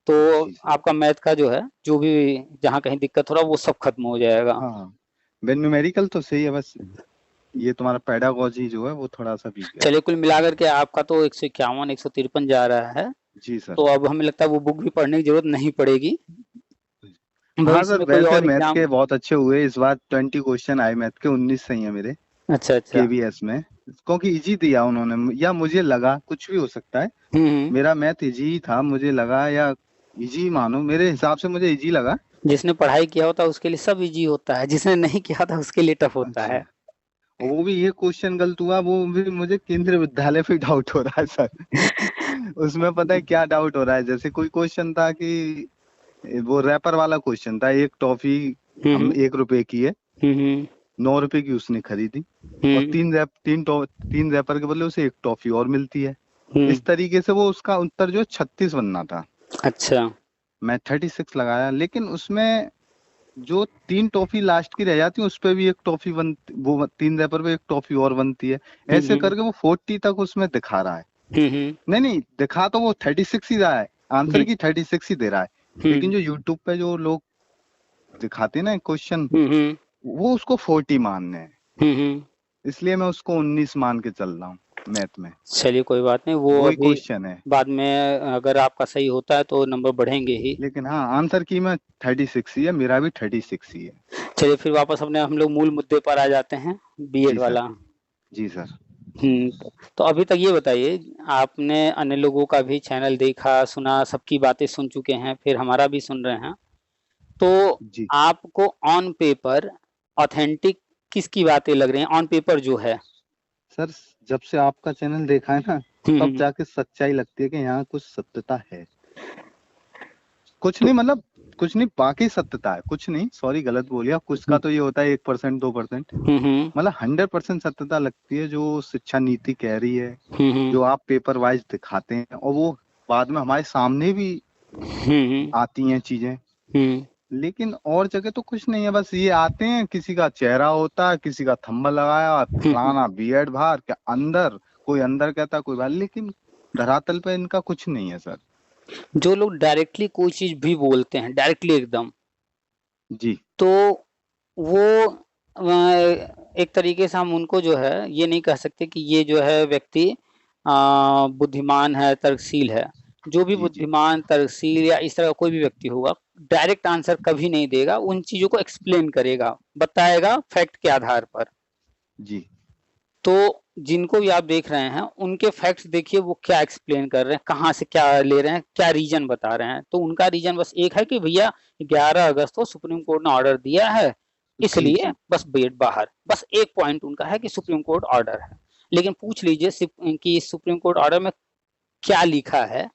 तो जी सर। आपका मैथ का जो है, जो भी जहाँ कहीं दिक्कत हो रहा है वो सब खत्म हो जाएगा। हाँ, वेन न्यूमेरिकल तो सही है, बस ये तुम्हारा पेडागोजी जो है वो थोड़ा सा वीक है। चलिए, कुल मिलाकर के आपका तो 151, 153 जा रहा है। जी सर। तो अब हमें लगता है वो बुक भी पढ़ने की जरूरत नहीं पड़ेगी, हाँ भविष्य सर, में कोई वैसे और मैथ एग्जाम। के बहुत अच्छे हुए इस बार, 20 क्वेश्चन आए मैथ के, 19 सही है मेरे अच्छा अच्छा। केवीएस में, क्योंकि इजी दिया उन्होंने, या मुझे लगा, कुछ भी हो सकता है, हम्म। मेरा मैथ इजी ही था मुझे लगा, या इजी मानो, मेरे हिसाब से मुझे इजी लगा। जिसने पढ़ाई किया होता है उसके लिए सब इजी होता है, जिसने नहीं किया था उसके लिए टफ होता अच्छा, है। वो भी ये क्वेश्चन गलत हुआ, वो भी मुझे केंद्रीय विद्यालय पे डाउट हो रहा है सर। उसमें पता है क्या डाउट हो रहा है, जैसे कोई क्वेश्चन था कि वो रैपर वाला क्वेश्चन था, एक टॉफी हम हम्म 1 रुपए की है, हम्म 9 रुपए की उसने खरीदी, और हम्म तीन रैपर के बदले उसे एक टॉफी और मिलती है। हम्म। इस तरीके से वो उसका उत्तर जो 36 बनना था, अच्छा। मैं 36 लगाया, लेकिन उसमें जो 3 टॉफी लास्ट की रह जाती है उस पे भी एक टॉफी बन, वो 3 रैपर पे एक टॉफी और बनती है, ऐसे हम्म करके वो 40 तक उसमें दिखा रहा है। हम्म नहीं नहीं, दिखा तो वो 36 ही रहा है, आंसर हम्म की 36 ही दे रहा है, लेकिन हम्म जो यूट्यूब पे जो लोग दिखाते हैं ना क्वेश्चन, हम्म वो उसको 40 मानने हैं, हम्म। इसलिए मैं उसको 19 मान के चल रहा हूँ मैथ में। चलिए कोई बात नहीं, वो वही अभी क्वेश्चन है, बाद में अगर आपका सही होता है तो नंबर बढ़ेंगे ही। लेकिन हाँ, आंसर की मैं 36 ही है, मेरा भी 36 ही है। चलिए फिर वापस अपने हम लोग मूल मुद्दे पर आ जाते हैं, जी बीएड सर। वाला। जी सर। तो अभी तक ये बताइए, आपने अन्य लोगों का भी चैनल देखा सुना, सबकी बातें सुन चुके हैं, फिर हमारा भी सुन रहे हैं, तो जी आपको ऑन पेपर ऑथेंटिक किसकी बातें लग रही हैं, ऑन पेपर जो है? सर, जब से आपका चैनल देखा है ना, तब हम्म जाके सच्चाई लगती है कि यहाँ कुछ सत्यता है। कुछ नहीं, मतलब कुछ नहीं, बाकी सत्यता है, कुछ नहीं, सॉरी गलत बोलिया, कुछ का तो ये होता है 1%, 2%, हम्म मतलब 100% सत्यता लगती है जो शिक्षा नीति कह रही है, हम्म जो आप पेपर वाइज दिखाते हैं, और वो बाद में हमारे सामने भी हम्म आती हैं चीजें। हम्म लेकिन और जगह तो कुछ नहीं है, बस ये आते हैं, किसी का चेहरा होता है, किसी का थंबनेल लगाया, हम्म। फलाना बीएड बाहर क्या अंदर, कोई अंदर कहता कोई बाहर, लेकिन धरातल पे इनका कुछ नहीं है सर। जो लोग डायरेक्टली कोई चीज भी बोलते हैं, डायरेक्टली एकदम, जी तो वो एक तरीके से हम उनको जो है ये नहीं कह सकते कि ये जो है व्यक्ति बुद्धिमान है, तर्कशील है। जो भी जी जी बुद्धिमान, तर्कशील या इस तरह का कोई भी व्यक्ति होगा, डायरेक्ट आंसर कभी नहीं देगा, उन चीजों को एक्सप्लेन करेगा, बताएगा फैक्ट के आधार पर। जी। तो जिनको भी आप देख रहे हैं उनके फैक्ट्स देखिए, वो क्या एक्सप्लेन कर रहे हैं, कहाँ से क्या ले रहे हैं, क्या रीजन बता रहे हैं। तो उनका रीजन बस एक है कि भैया 11 अगस्त को सुप्रीम कोर्ट ने ऑर्डर दिया है, जी इसलिए जी। बस बेट बाहर। बस एक पॉइंट उनका है कि सुप्रीम कोर्ट ऑर्डर है। लेकिन पूछ लीजिए कि सुप्रीम कोर्ट ऑर्डर में क्या लिखा है,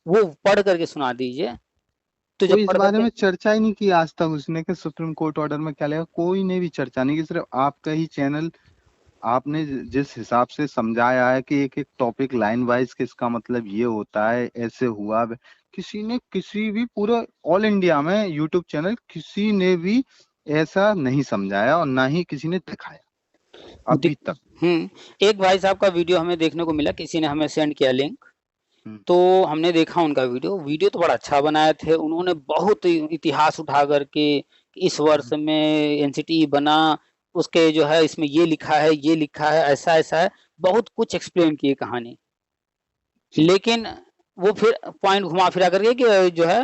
वो पढ़ करके सुना दीजिए। तो जब कोई इस पढ़ बारे करके में चर्चा ही नहीं की आज तक उसने कि सुप्रीम कोर्ट ऑर्डर में क्या लेगा, कोई ने भी चर्चा नहीं की। सिर्फ आपका ही चैनल, आपने जिस हिसाब से समझाया है कि एक एक टॉपिक लाइन वाइज कि इसका मतलब ये होता है, ऐसे हुआ, किसी ने किसी भी पूरे ऑल इंडिया में यूट्यूब चैनल किसी ने भी ऐसा नहीं समझाया और ना ही किसी ने दिखाया अभी तक। एक भाई साहब का वीडियो हमें देखने को मिला, किसी ने हमें सेंड किया लिंक। तो हमने देखा उनका वीडियो, वीडियो तो बड़ा अच्छा बनाए थे उन्होंने, बहुत इतिहास उठा करके इस वर्ष में एनसीटी बना, उसके जो है इसमें ये लिखा है, ये लिखा है, ऐसा ऐसा है, बहुत कुछ एक्सप्लेन किए कहानी। लेकिन वो फिर पॉइंट घुमा फिरा करके कि जो है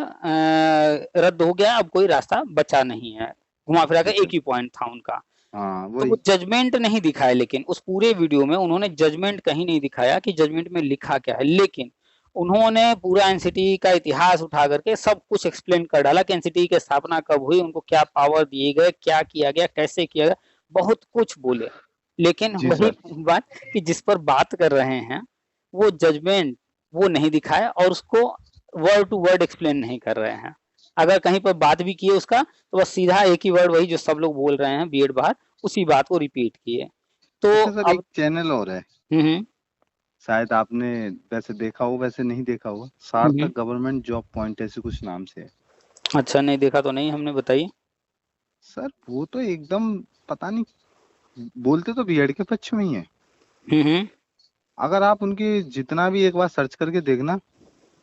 रद्द हो गया, अब कोई रास्ता बचा नहीं है, घुमा फिरा कर एक ही पॉइंट था उनका। तो वो वही। जजमेंट नहीं दिखाया, लेकिन उस पूरे वीडियो में उन्होंने जजमेंट कहीं नहीं दिखाया कि जजमेंट में लिखा क्या है। लेकिन उन्होंने पूरा एनसीटी का इतिहास उठा करके सब कुछ एक्सप्लेन कर डाला कि एनसीटी की स्थापना कब हुई, उनको क्या पावर दिए गए, क्या किया गया, कैसे किया गया, बहुत कुछ बोले। लेकिन जी वही सर। बात कि जिस पर बात कर रहे हैं वो जजमेंट वो नहीं दिखाया और उसको वर्ड टू वर्ड एक्सप्लेन नहीं कर रहे हैं। अगर कहीं पर बात भी किए उसका, तो बस सीधा एक ही वर्ड, वही जो सब लोग बोल रहे हैं बीएड बाहर, उसी बात को रिपीट किए। तो अच्छा सर, एक अब चैनल और है, हम्म शायद आपने वैसे देखा हो, वैसे नहीं देखा होगा, हम्म सार्थक गवर्नमेंट जॉब पॉइंट ऐसे कुछ नाम से है। अच्छा, नहीं देखा तो नहीं हमने, बताइए। सर वो तो एकदम पता नहीं, बोलते तो बीएड के पक्ष में ही है। हम्म अगर आप उनकी जितना भी एक बार सर्च करके देखना,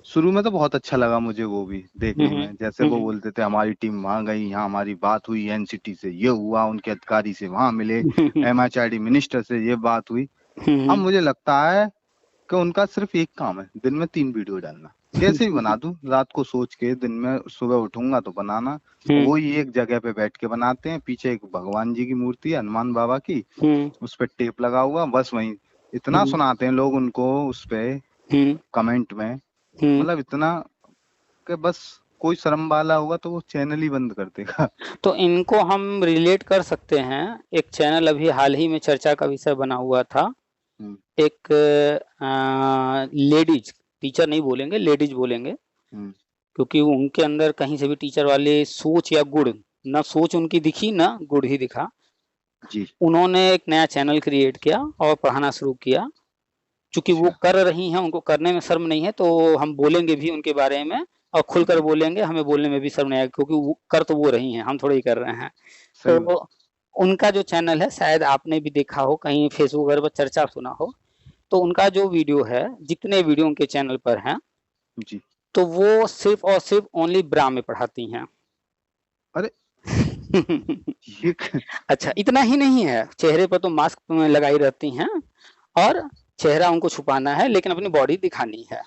शुरू में तो बहुत अच्छा लगा मुझे वो भी देखने हम्म में, जैसे वो बोलते थे हमारी टीम वहां गई, यहाँ हमारी बात हुई, एनसीटी से ये हुआ, उनके अधिकारी से वहां मिले, एमएचआरडी मिनिस्टर से ये बात हुई। अब मुझे लगता है कि उनका सिर्फ एक काम है, दिन में 3 वीडियो डालना, कैसे भी बना दूं, रात को सोच के दिन में सुबह उठूंगा तो बनाना। और वही एक जगह पे बैठ के बनाते हैं, पीछे एक भगवान जी की मूर्ति है हनुमान बाबा की, उस पे टेप लगा हुआ, बस वही इतना सुनाते हैं लोग उनको उस पे कमेंट में, मतलब इतना कि बस कोई शर्म वाला होगा तो वो चैनल ही बंद कर देगा। तो इनको हम रिलेट कर सकते हैं। एक चैनल अभी हाल ही में चर्चा का विषय बना हुआ था, एक लेडीज टीचर नहीं बोलेंगे, लेडीज बोलेंगे, क्योंकि उनके अंदर कहीं से भी टीचर वाले सोच या गुण, ना सोच उनकी दिखी ना गुण ही दिखा। जी। उन्होंने एक नया चैनल क्रिएट किया और पढ़ाना शुरू किया। चूंकि वो अच्छा। कर रही हैं, उनको करने में शर्म नहीं है, तो हम बोलेंगे भी उनके बारे में और खुलकर बोलेंगे, हमें बोलने में भी शर्म नहीं आएगी, क्योंकि वो कर तो वो रही हैं, हम थोड़ी कर रहे हैं। सही बात। तो उनका जो चैनल है, शायद आपने भी देखा हो, कहीं फेसबुक वगैरह पर चर्चा सुना हो। तो उनका जो वीडियो है, जितने वीडियो उनके चैनल पर हैं, जी। तो वो सिर्फ और सिर्फ ओनली ब्रा में पढ़ाती हैं। अरे ये अच्छा, इतना ही नहीं है, चेहरे पर तो मास्क लगाई रहती हैं और चेहरा उनको छुपाना है, लेकिन अपनी बॉडी दिखानी है।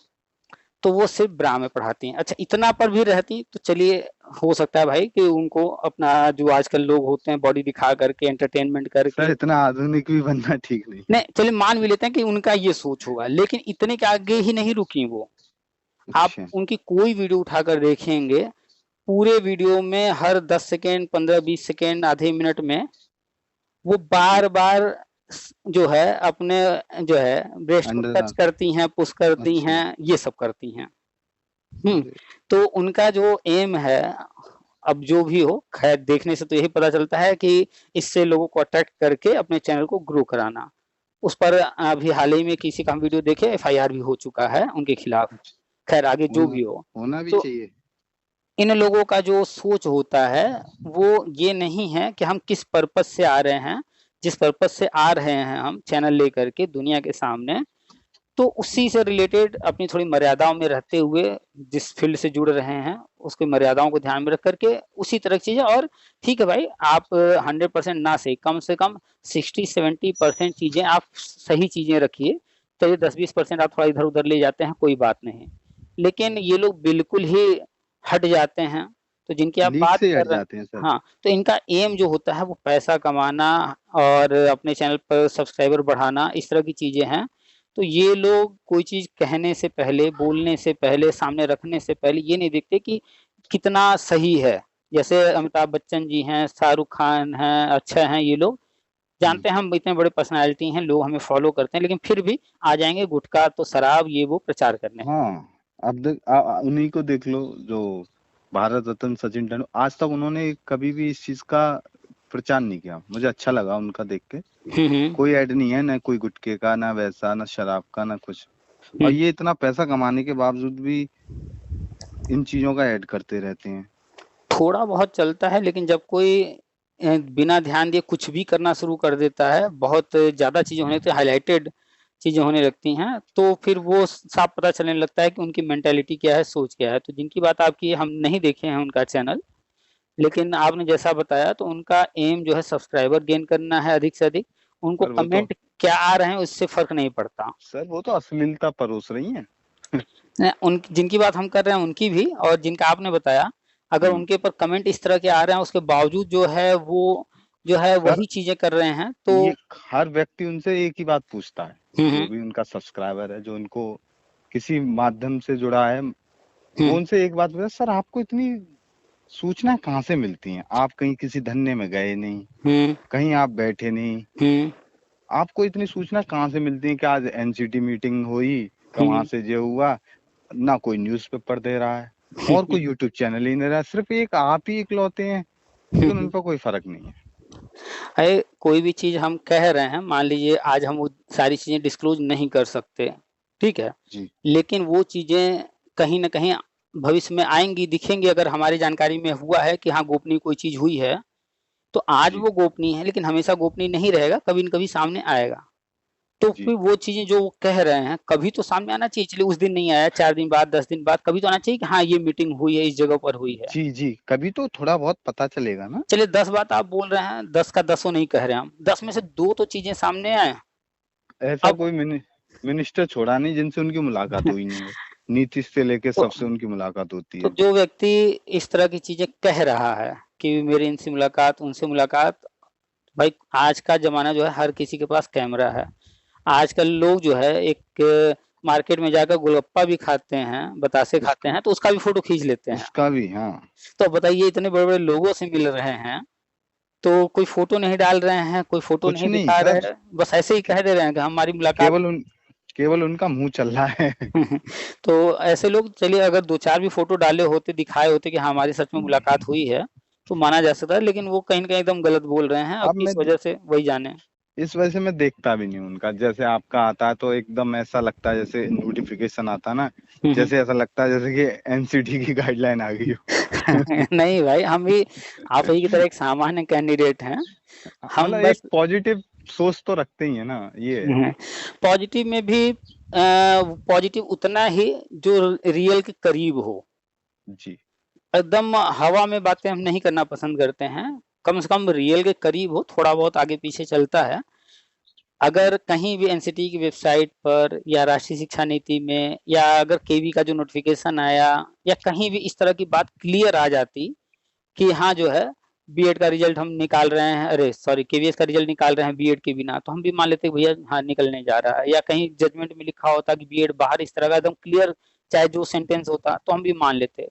तो वो सिर्फ ब्रा में पढ़ाती हैं। अच्छा, इतना पर भी रहती तो चलिए, हो सकता है भाई कि उनको अपना, जो आजकल लोग होते हैं, बॉडी दिखा करके एंटरटेनमेंट सर करके, इतना आधुनिक भी बनना ठीक नहीं। नहीं चलिए मान भी लेते हैं कि उनका ये सोच होगा, लेकिन इतने के आगे ही नहीं रुकी वो। आप अच्छा। उनकी कोई वीडियो उठाकर देखेंगे, पूरे वीडियो में हर 10 सेकेंड, 15-20 सेकेंड, आधे मिनट में वो जी। बार बार जो है अपने, जो है ब्रेस्ट को अंडर। टच करती हैं, पुश करती अच्छा। हैं, ये सब करती हैं। हम्म अरे। तो उनका जो एम है, अब जो भी हो, खैर देखने से तो यही पता चलता है कि इससे लोगों को अट्रैक्ट करके अपने चैनल को ग्रो कराना। उस पर अभी हाल ही में किसी का हम वीडियो देखे, एफआईआर भी हो चुका है उनके खिलाफ। अच्छा। खैर आगे जो होना भी हो, होना भी तो चाहिए। इन लोगों का जो सोच होता है, वो ये नहीं है कि हम किस पर्पज से आ रहे हैं। जिस पर्पज से आ रहे हैं हम चैनल लेकर के दुनिया के सामने, तो उसी से रिलेटेड अपनी थोड़ी मर्यादाओं में रहते हुए, जिस फील्ड से जुड़ रहे हैं उसकी मर्यादाओं को ध्यान में रख करके उसी तरह की चीजें। और ठीक है भाई, आप 100% ना सही, कम से कम 60-70% चीजें आप सही चीजें रखिए। तो ये 10-20% आप थोड़ा इधर उधर ले जाते हैं, कोई बात नहीं। लेकिन ये लोग बिल्कुल ही हट जाते हैं। तो जिनकी आप लीक बात से कर हट रहे हैं, जाते हैं सर। हाँ, तो इनका एम जो होता है वो पैसा कमाना और अपने चैनल पर सब्सक्राइबर बढ़ाना, इस तरह की चीजें हैं। तो ये लोग कोई चीज कहने से पहले, बोलने से पहले, सामने रखने से पहले ये नहीं देखते कि कितना सही है। जैसे अमिताभ बच्चन जी हैं, शाहरुख खान हैं, अक्षय हैं, ये लोग जानते हैं हम इतने बड़े पर्सनालिटी हैं, लोग हमें फॉलो करते हैं, लेकिन फिर भी आ जाएंगे गुटखा तो शराब ये वो प्रचार करने। हाँ, अब उन्हीं को देख लो, जो भारत रत्न सचिन तेंदुलकर, आज तक उन्होंने कभी भी इस चीज का प्रचार नहीं किया। मुझे अच्छा लगा उनका देख के। कोई ऐड नहीं है, ना कोई गुटखे का, ना वैसा, ना शराब का, ना कुछ। और ये इतना पैसा कमाने के बावजूद भी इन चीजों का ऐड करते रहते हैं। थोड़ा बहुत चलता है, लेकिन जब कोई बिना ध्यान दिए कुछ भी करना शुरू कर देता है, बहुत ज्यादा चीजें होने लगती है, हाईलाइटेड चीजें होने लगती हैं, तो फिर वो साफ पता चलने लगता है कि उनकी मेंटेलिटी क्या है, सोच क्या है। तो जिनकी बात आपकी हम नहीं देखे हैं उनका चैनल, लेकिन आपने जैसा बताया तो उनका एम जो है सब्सक्राइबर गेन करना है अधिक से अधिक। उनको पर वो तो कमेंट क्या आ रहे हैं उससे फर्क नहीं पड़ता। सर, वो तो अश्लीलता परोस रही है। उन जिनकी बात हम कर रहे हैं उनकी भी, और जिनका आपने बताया, अगर उनके ऊपर कमेंट इस तरह के आ रहे हैं उसके बावजूद जो है वो जो है सर, वही चीजें कर रहे हैं, तो ये हर व्यक्ति उनसे एक ही बात पूछता है, जो भी उनका सब्सक्राइबर है, जो उनको किसी माध्यम से जुड़ा है, वो उनसे एक बात पूछता है, सर आपको इतनी सूचना कहाँ से मिलती हैं? आप कहीं किसी धरने में गए नहीं, कहीं आप बैठे नहीं, आपको इतनी सूचना कहाँ से मिलती है कि आज एनसीटी मीटिंग हुई, वहां से ये हुआ? ना कोई न्यूज़पेपर दे रहा है, और कोई यूट्यूब चैनल ही नहीं रहा, सिर्फ एक आप ही इकलौते हैं, लेकिन उन पर कोई फर्क नहीं है। है कोई भी चीज हम कह रहे हैं, मान लीजिए आज हम वो सारी चीजें डिस्क्लोज नहीं कर सकते, ठीक है, जी, लेकिन वो चीजें कहीं ना कहीं भविष्य में आएंगी, दिखेंगी। अगर हमारी जानकारी में हुआ है कि हाँ गोपनीय कोई चीज हुई है, तो आज जी, वो गोपनीय है, लेकिन हमेशा गोपनीय नहीं रहेगा, कभी न कभी सामने आएगा। तो जी, फिर वो चीजें जो वो कह रहे हैं कभी तो सामने आना चाहिए। चलिए उस दिन नहीं आया, 4 दिन बाद, 10 दिन बाद कभी तो आना चाहिए कि हाँ ये मीटिंग हुई है, इस जगह पर हुई है। जी, जी, कभी तो थोड़ा बहुत पता चलेगा ना। चलिए 10 बात आप बोल रहे हैं, 10 का 10 नहीं कह रहे हैं हम, 10 में से 2 तो चीजें सामने आए। ऐसा अब कोई मिनिस्टर छोड़ा नहीं जिनसे उनकी मुलाकात हुई नहीं हो। नीतीश से लेके तो, सबसे उनकी मुलाकात होती तो है। जो व्यक्ति इस तरह की चीजें कह रहा है कि मेरी इनसे मुलाकात, उनसे मुलाकात, भाई आज का जमाना जो है हर किसी के पास कैमरा है। आजकल लोग जो है एक मार्केट में जाकर गोलगप्पा भी खाते हैं, बतासे खाते उसका हैं, तो उसका भी फोटो खींच लेते हैं। उसका भी, हाँ। तो बताइए इतने बड़े बड़े लोगों से मिल रहे हैं, तो कोई फोटो नहीं डाल रहे हैं, कोई फोटो कुछ नहीं नहीं दिखा रहे सर, हैं, बस ऐसे ही कह दे रहे हैं कि हमारी मुलाकात। केवल केवल उनका मुंह चल रहा है। तो ऐसे लोग, चलिए अगर 2 4 भी फोटो डाले होते, दिखाए होते कि हाँ हमारी सच में मुलाकात हुई है, तो माना जा सकता है, लेकिन वो कहीं ना कहीं एकदम गलत बोल रहे हैं, अब अब किस मैं वजह से वही जाने। इस वजह से मैं देखता भी नहीं हूं उनका। जैसे आपका आता है तो एकदम ऐसा लगता है जैसे नोटिफिकेशन आता है ना, जैसे ऐसा लगता है जैसे कि एनसीटी की गाइडलाइन आ गई हो। नहीं भाई, हम भी आप ही की तरह एक सामान्य कैंडिडेट हैं। हम मतलब एक बस पॉजिटिव सोच तो रखते ही है ना, ये है। पॉजिटिव में भी पॉजिटिव उतना ही जो रियल के करीब हो। जी, एकदम हवा में बातें हम नहीं करना पसंद करते हैं, कम से कम रियल के करीब हो, थोड़ा बहुत आगे पीछे चलता है। जी, अगर कहीं भी एनसीटी की वेबसाइट पर या राष्ट्रीय शिक्षा नीति में, या अगर केवी का जो नोटिफिकेशन आया, या कहीं भी इस तरह की बात क्लियर आ जाती कि हाँ जो है बीएड का रिजल्ट हम निकाल रहे हैं, अरे सॉरी केवीएस का रिजल्ट निकाल रहे हैं बीएड के बिना, तो हम भी मान लेते भैया हाँ निकलने जा रहा है। या कहीं जजमेंट में लिखा होता कि बीएड बाहर, इस तरह का एकदम क्लियर चाहे जो सेंटेंस होता, तो हम भी मान लेते।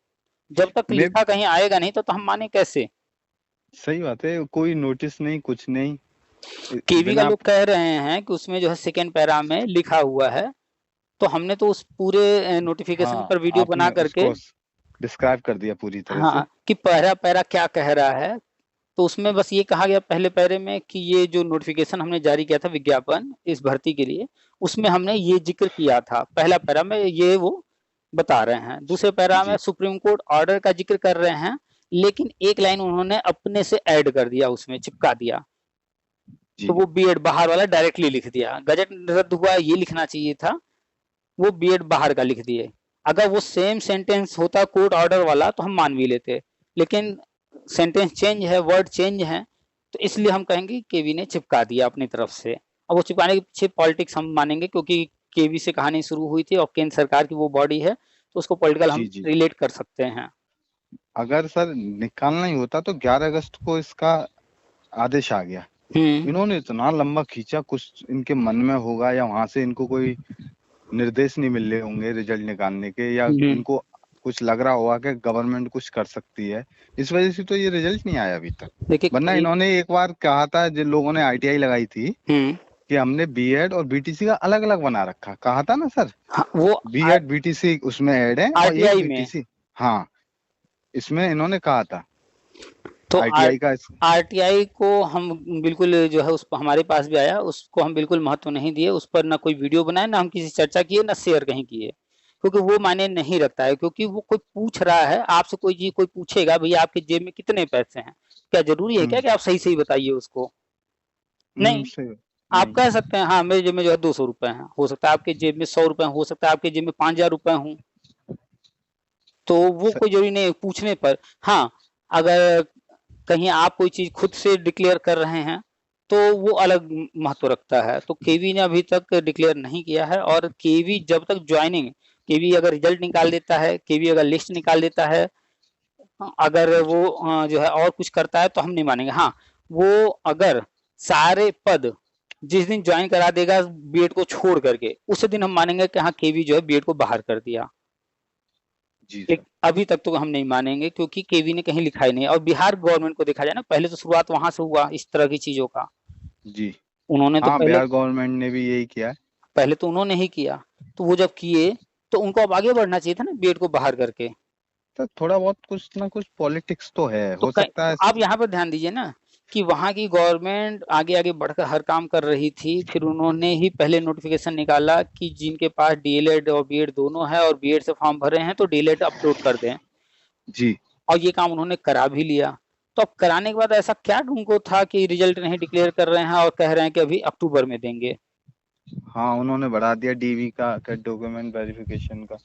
जब तक मैं लिखा कहीं आएगा नहीं तो हम माने कैसे। सही बात है, कोई नोटिस नहीं, कुछ नहीं। केवी का बिना लोग कह रहे हैं कि उसमें जो है सेकेंड पैरा में लिखा हुआ है, तो हमने तो उस पूरे नोटिफिकेशन हाँ, पर वीडियो बना आपने करके, उसको डिस्क्राइब कर दिया पूरी तरह से। हाँ, कि पहला पैरा क्या कह रहा है। तो उसमें बस ये कहा गया पहले पैरे में कि ये जो नोटिफिकेशन हमने जारी किया था विज्ञापन इस भर्ती के लिए, उसमें हमने ये जिक्र किया था, पहला पैरा में ये वो बता रहे हैं। दूसरे पैरा में जी, सुप्रीम कोर्ट ऑर्डर का जिक्र कर रहे हैं, लेकिन एक लाइन उन्होंने अपने से ऐड कर दिया, उसमें चिपका दिया। तो जी, वो बीएड बाहर वाला डायरेक्टली लिख दिया, गजट रद्द हुआ ये लिखना चाहिए था, वो बीएड बाहर का लिख दिए। अगर वो सेम सेंटेंस होता कोर्ट ऑर्डर वाला तो हम मान भी लेते, लेकिन सेंटेंस चेंज है, वर्ड चेंज है, तो इसलिए हम कहेंगे केवी ने चिपका दिया अपनी तरफ से। अब वो चिपकाने के पीछे पॉलिटिक्स हम मानेंगे, क्योंकि केवी से कहानी शुरू हुई थी और केंद्र सरकार की वो बॉडी है, तो उसको पॉलिटिकल जी, हम जी। रिलेट कर सकते हैं। अगर सर निकालना ही होता तो 11 अगस्त को इसका आदेश आ गया। इन्होंने इतना लंबा खींचा, कुछ इनके मन में होगा या वहां से इनको कोई निर्देश नहीं मिल रहे होंगे रिजल्ट निकालने के, या इनको कुछ लग रहा होगा कि गवर्नमेंट कुछ कर सकती है, इस वजह से तो ये रिजल्ट नहीं आया अभी तक। वरना इन्होंने एक बार कहा था, जिन लोगों ने ITI लगाई थी कि हमने बीएड और बीटीसी का अलग अलग बना रखा, कहा था ना सर। हाँ, वो बीएड बीटीसी उसमें ऐड है और एक बीटीसी, हाँ इसमें इन्होंने कहा था। तो आरटीआई को हम बिल्कुल जो है उस हमारे पास भी आया, उसको हम बिल्कुल महत्व नहीं दिए, उस पर ना कोई वीडियो बनाए, ना हम किसी चर्चा किए, ना शेयर कहीं किए, क्योंकि वो मायने नहीं रखता है। क्योंकि वो कोई पूछ रहा है आपसे, कोई जी कोई पूछेगा भैया आपके जेब में कितने पैसे हैं, क्या जरूरी है क्या कि आप सही सही बताइए उसको? नहीं, आप कह सकते हैं हाँ मेरे जेब में जो है 200 रुपए हैं, हो सकता है आपके जेब में 100 रुपए, हो सकता है आपके जेब में 5000 रुपए हों, तो वो कोई जरूरी नहीं पूछने पर। हाँ, अगर कहीं आप कोई चीज खुद से डिक्लेयर कर रहे हैं तो वो अलग महत्व रखता है। तो केवी ने अभी तक डिक्लेयर नहीं किया है, और केवी जब तक ज्वाइनिंग, केवी अगर रिजल्ट निकाल देता है, केवी अगर लिस्ट निकाल देता है, अगर वो जो है और कुछ करता है तो हम नहीं मानेंगे। हाँ, वो अगर सारे पद जिस दिन ज्वाइन करा देगा बीएड को छोड़ करके, उस दिन हम मानेंगे कि हाँ केवी जो है बीएड को बाहर कर दिया। अभी तक तो हम नहीं मानेंगे, क्योंकि केवी ने कहीं लिखा ही नहीं। और बिहार गवर्नमेंट को देखा जाए ना, पहले तो शुरुआत वहां से हुआ इस तरह की चीजों का। जी, उन्होंने तो पहले बिहार गवर्नमेंट ने भी यही किया है। पहले तो उन्होंने ही किया, तो वो जब किए तो उनको अब आगे बढ़ना चाहिए था ना बीएड को बाहर करके। तो थोड़ा बहुत कुछ ना कुछ पॉलिटिक्स तो है, हो सकता है। आप यहाँ पर ध्यान दीजिए ना कि वहां की गवर्नमेंट आगे आगे बढ़कर हर काम कर रही थी, फिर उन्होंने ही पहले नोटिफिकेशन निकाला कि जिनके पास डीएलएड और बीएड दोनों है और बीएड से फॉर्म भरे हैं तो डीएलएड अपलोड कर दें जी, और ये काम उन्होंने करा भी लिया। तो अब कराने के बाद ऐसा क्या उनको था कि रिजल्ट नहीं डिक्लेयर कर रहे हैं और कह रहे हैं कि अभी अक्टूबर में देंगे? हाँ, उन्होंने बढ़ा दिया डीवी का डॉक्यूमेंट वेरिफिकेशन का।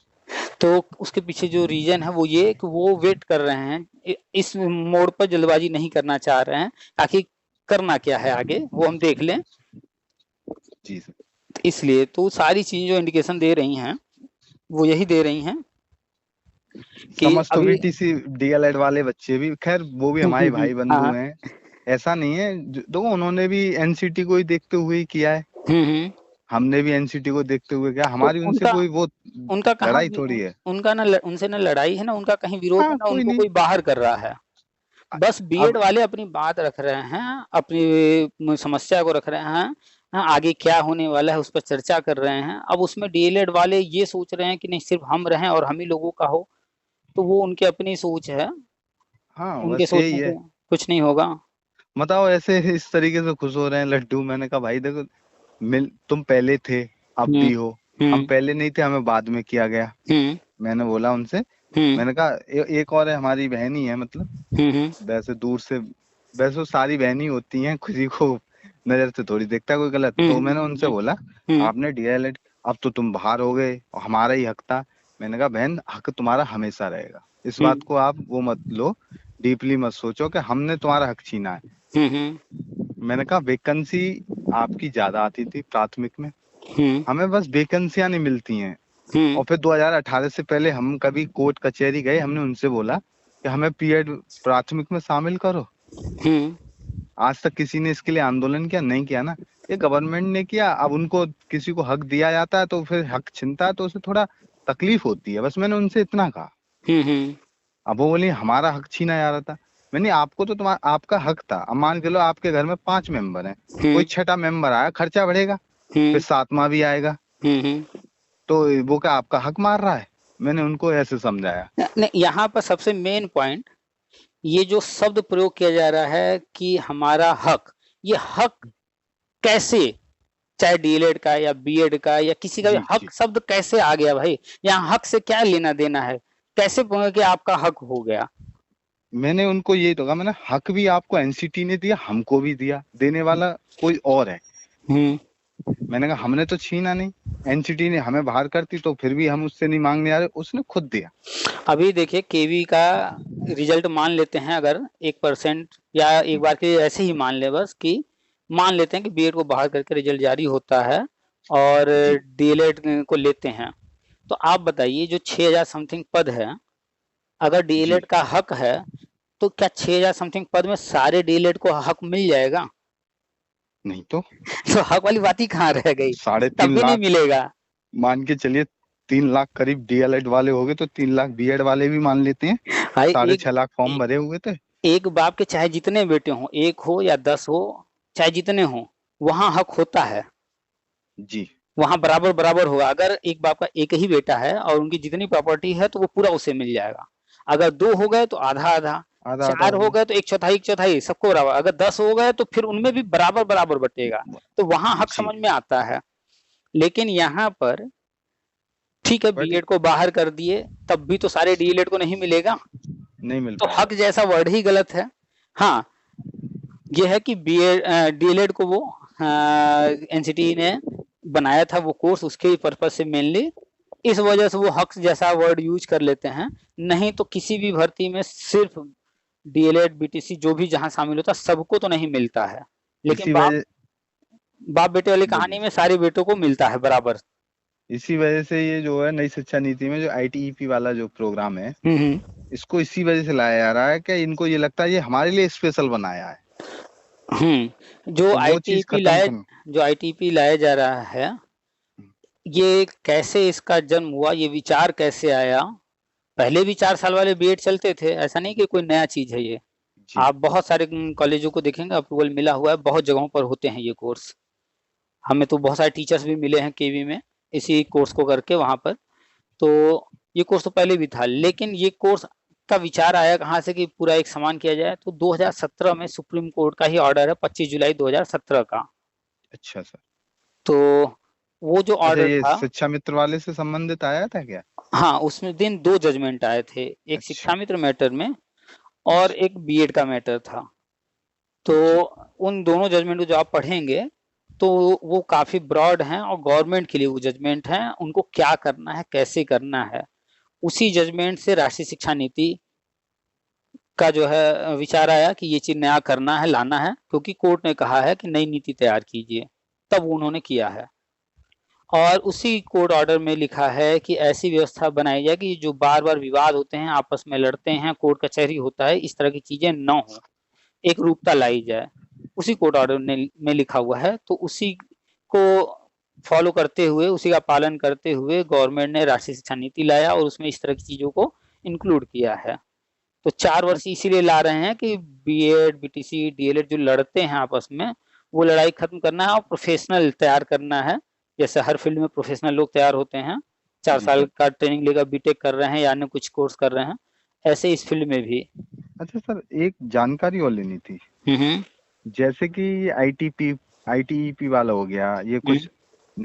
तो उसके पीछे जो रीजन है वो ये कि वो वेट कर रहे हैं, इस मोड़ पर जल्दबाजी नहीं करना चाह रहे हैं, ताकि करना क्या है आगे वो हम देख लें। जी सर। इसलिए तो सारी चीजें जो इंडिकेशन दे रही हैं वो यही दे रही हैं कि समझ तो बीटीसी डीएलएड वाले बच्चे भी, खैर वो भी हमारे भाई बंधु हैं, ऐसा नहीं है। देखो उन्होंने भी एनसीटी को ही देखते हुए ही किया है, हमने भी एनसीटी को देखते हुए किया। हमारी तो उनसे कोई वो उनका लड़ाई थोड़ी है, उनका ना उनसे ना लड़ाई है ना उनका कहीं विरोध है, ना उनको कोई बाहर कर रहा है। बस बीएड वाले अपनी बात रख रहे हैं, अपनी समस्या को रख रहे हैं, आगे क्या होने वाला है उस पर चर्चा कर रहे हैं। अब उसमें डीएलएड वाले ये सोच रहे हैं कि नहीं सिर्फ हम रहें और हम ही लोगों का हो, तो वो उनकी अपनी सोच है। हाँ, उनके सोच में कुछ नहीं होगा। बताओ, ऐसे इस तरीके से खुश हो रहे हैं लड्डू। मैंने कहा भाई देखो, तुम पहले थे अब भी हो, हम पहले नहीं थे, हमें बाद में किया गया। मैंने बोला उनसे, मैंने कहा एक और है हमारी बहन ही है, मतलब वैसे दूर से, वैसे सारी बहन ही होती हैं, किसी को नजर से थोड़ी देखता कोई गलत। तो मैंने उनसे बोला आपने डीएलएड, अब तो तुम बाहर हो गए और हमारा ही हक था। मैंने कहा बहन हक तुम्हारा हमेशा रहेगा, इस बात को आप वो मत लो, डीपली मत सोचो कि हमने तुम्हारा हक छीना है। मैंने कहा वैकेंसी आपकी ज्यादा आती थी प्राथमिक में, हमें बस वैकेंसियां नहीं मिलती हैं। और फिर 2018 से पहले हम कभी कोर्ट कचहरी गए, हमने उनसे बोला कि हमें पीएड प्राथमिक में शामिल करो। आज तक किसी ने इसके लिए आंदोलन किया नहीं किया ना, ये गवर्नमेंट ने किया। अब उनको किसी को हक दिया जाता है तो फिर हक छिनता है तो उसे थोड़ा तकलीफ होती है, बस मैंने उनसे इतना कहा। अब वो बोली हमारा हक छीना जा रहा था। मैंने आपको तो तुम्हारा आपका हक था। अब मान के लो आपके घर में 5 मेंबर हैं, कोई छठा मेंबर आया, खर्चा बढ़ेगा, फिर 7वां भी आएगा, तो वो क्या आपका हक मार रहा है? मैंने उनको ऐसे समझाया। नहीं, यहाँ पर सबसे मेन पॉइंट ये जो शब्द प्रयोग किया जा रहा है कि हमारा हक, ये हक कैसे, चाहे डीएलएड का या बीएड का या किसी का भी हक शब्द कैसे आ गया भाई? यहाँ हक से क्या लेना देना है? कैसे कि आपका हक हो गया? मैंने उनको यही तो कहा, मैंने हक भी आपको एनसीटी ने दिया, हमको भी दिया, देने वाला कोई और है। मैंने कहा हमने तो छीना नहीं, एनसीटी ने हमें बाहर करती तो फिर भी हम उससे नहीं मांगने आ रहे, उसने खुद दिया। अभी देखिए केवी का रिजल्ट मान लेते हैं अगर 1% या एक बार के ऐसे ही मान ले, बस कि मान लेते हैं कि बीएड को बाहर करके रिजल्ट जारी होता है और डीएलएड को लेते हैं, तो आप बताइए जो 6000 समथिंग पद है, अगर जी डीएलएड का हक है तो क्या 6,000 समथिंग पद में सारे डीएलएड को हक मिल जाएगा? नहीं तो तो हक वाली बात ही कहाँ रह गई, साढ़े तब तीन भी नहीं लाख मिलेगा। मान के चलिए, 3 लाख करीब डीएलएड वाले हो गए, तो 3 लाख बीएड वाले भी मान लेते हैं। भाई 6.5 लाख फॉर्म भरे हुए थे। एक बाप के चाहे जितने बेटे हों, 1 हो या 10 हो, चाहे जितने हों, वहां हक होता है, जी वहां बराबर बराबर होगा। अगर एक बाप का एक ही बेटा है और उनकी जितनी प्रॉपर्टी है तो वो पूरा उसे मिल जाएगा। अगर 2 हो गए तो आधा आधा, आधा आधा 4 हो हो गया। गए तो एक चौथाई सबको बराबर, अगर 10 हो गए तो फिर उनमें भी बराबर बराबर बटेगा। तो वहां हक जी समझ में आता है। लेकिन यहाँ पर ठीक है, बट बीएड को बाहर कर दिए, तब भी तो सारे डीएलएड को नहीं मिलेगा। नहीं मिल तो हक पाएगा। जैसा वर्ड ही गलत है। हाँ, ये है कि बीएड डीएलएड को वो एनसीटी ने बनाया था वो कोर्स उसके पर्पज से मेनली, इस वजह से वो हक जैसा वर्ड यूज कर लेते हैं। नहीं तो किसी भी भर्ती में सिर्फ डीएलएड बीटीसी जो भी जहां शामिल होता है सबको तो नहीं मिलता है, लेकिन इसी बाप वजह बाप बेटे वाली बोलिए। कहानी में सारे बेटों को मिलता है बराबर। इसी वजह से ये जो है नई शिक्षा नीति में जो आईटीईपी वाला जो प्रोग्राम है, हम्म इसको इसी वजह से लाया जा रहा है कि इनको ये लगता है ये हमारे लिए स्पेशल बनाया है। जो तो वो चीज आईटीपी खत्म लाया, करना। जो आईटीपी लाया जा रहा है, ये कैसे इसका जन्म हुआ, ये विचार कैसे आया? पहले भी 4 साल वाले बीएड चलते थे, ऐसा नहीं कि कोई नया चीज है ये। जी आप बहुत सारे कॉलेजों को देखेंगे, अप्रूवल मिला हुआ है, बहुत जगहों पर होते हैं ये कोर्स। हमें तो बहुत सारे टीचर्स भी मिले हैं केवी में इसी कोर्स को करके वहां पर। तो ये कोर्स तो पहले भी था, लेकिन ये कोर्स का विचार आया कहाँ से कि पूरा एक समान किया जाए? तो 2017 में सुप्रीम कोर्ट का ही ऑर्डर है, 25 जुलाई 2017 का। अच्छा सर। तो वो जो अच्छा, ऑर्डर ये था, शिक्षा मित्र वाले से संबंधित आया था क्या? हाँ, उसमें दिन 2 जजमेंट आए थे, एक शिक्षा अच्छा। मित्र मैटर में और जी एक बीएड का मैटर था। तो जी उन दोनों जजमेंट को जो आप पढ़ेंगे तो वो काफी ब्रॉड हैं और गवर्नमेंट के लिए वो जजमेंट हैं, उनको क्या करना है कैसे करना है, उसी जजमेंट से राष्ट्रीय शिक्षा नीति का जो है विचार आया कि ये चीज नया करना है, लाना है, क्योंकि कोर्ट ने कहा है कि नई नीति तैयार कीजिए, तब उन्होंने किया है। और उसी कोर्ट ऑर्डर में लिखा है कि ऐसी व्यवस्था बनाई जाए कि जो बार बार विवाद होते हैं, आपस में लड़ते हैं, कोर्ट कचहरी होता है, इस तरह की चीजें न हो, एक रूपता लाई जाए। उसी कोर्ट ऑर्डर में लिखा हुआ है। तो उसी को फॉलो करते हुए, उसी का पालन करते हुए गवर्नमेंट ने राष्ट्रीय शिक्षा नीति लाया और उसमें इस तरह की चीजों को इंक्लूड किया है। तो 4 वर्ष इसीलिए ला रहे हैं कि बीएड बीटीसी डीएलएड जो लड़ते हैं आपस में, वो लड़ाई खत्म करना है और प्रोफेशनल तैयार करना है। जैसे हर फील्ड में प्रोफेशनल लोग तैयार होते हैं, चार जी साल सर। का ट्रेनिंग लेकर बीटेक कर रहे हैं या अन्य कुछ कोर्स कर रहे हैं, ऐसे इस फील्ड में भी। अच्छा सर, एक जानकारी और लेनी थी। हम्म जैसे कि आईटीईपी वाला हो गया, ये हम्म कुछ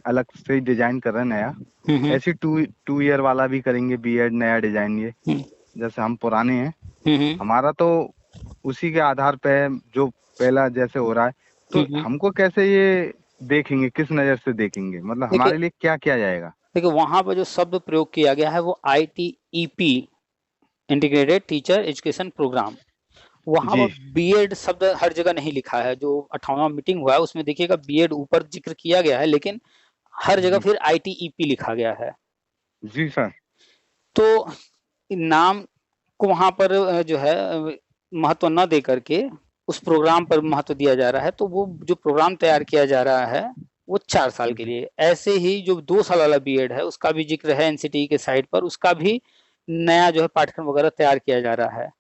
अलग से डिजाइन कर रहे हैं नया। हम्म ऐसे टू ईयर वाला भी करेंगे बीएड, नया डिजाइन ये। हम्म जैसे हम पुराने हैं, हम्म हमारा तो उसी के आधार पे है, जो पहला जैसे हो रहा है। तो हम्म। हमको कैसे ये देखेंगे, किस नजर से देखेंगे, मतलब देखिए हमारे लिए क्या किया जाएगा? देखिए, वहां पर जो शब्द प्रयोग किया गया है वो ITEP, integrated teacher education programme. वहां जी पर बीएड शब्द हर जगह नहीं लिखा है। जो 58वां मीटिंग हुआ है उसमें देखिएगा बीएड ऊपर जिक्र किया गया है, लेकिन हर जगह जी फिर आईटीईपी लिखा गया है। जी सर। तो नाम को वहां पर जो है महत्व न दे करके उस प्रोग्राम पर महत्व दिया जा रहा है। तो वो जो प्रोग्राम तैयार किया जा रहा है वो 4 साल के जी लिए। ऐसे ही जो 2 साल वाला बीएड है उसका भी जिक्र है एनसीटी के साइट पर, उसका भी नया जो है पाठ्यक्रम वगैरह तैयार किया जा रहा है।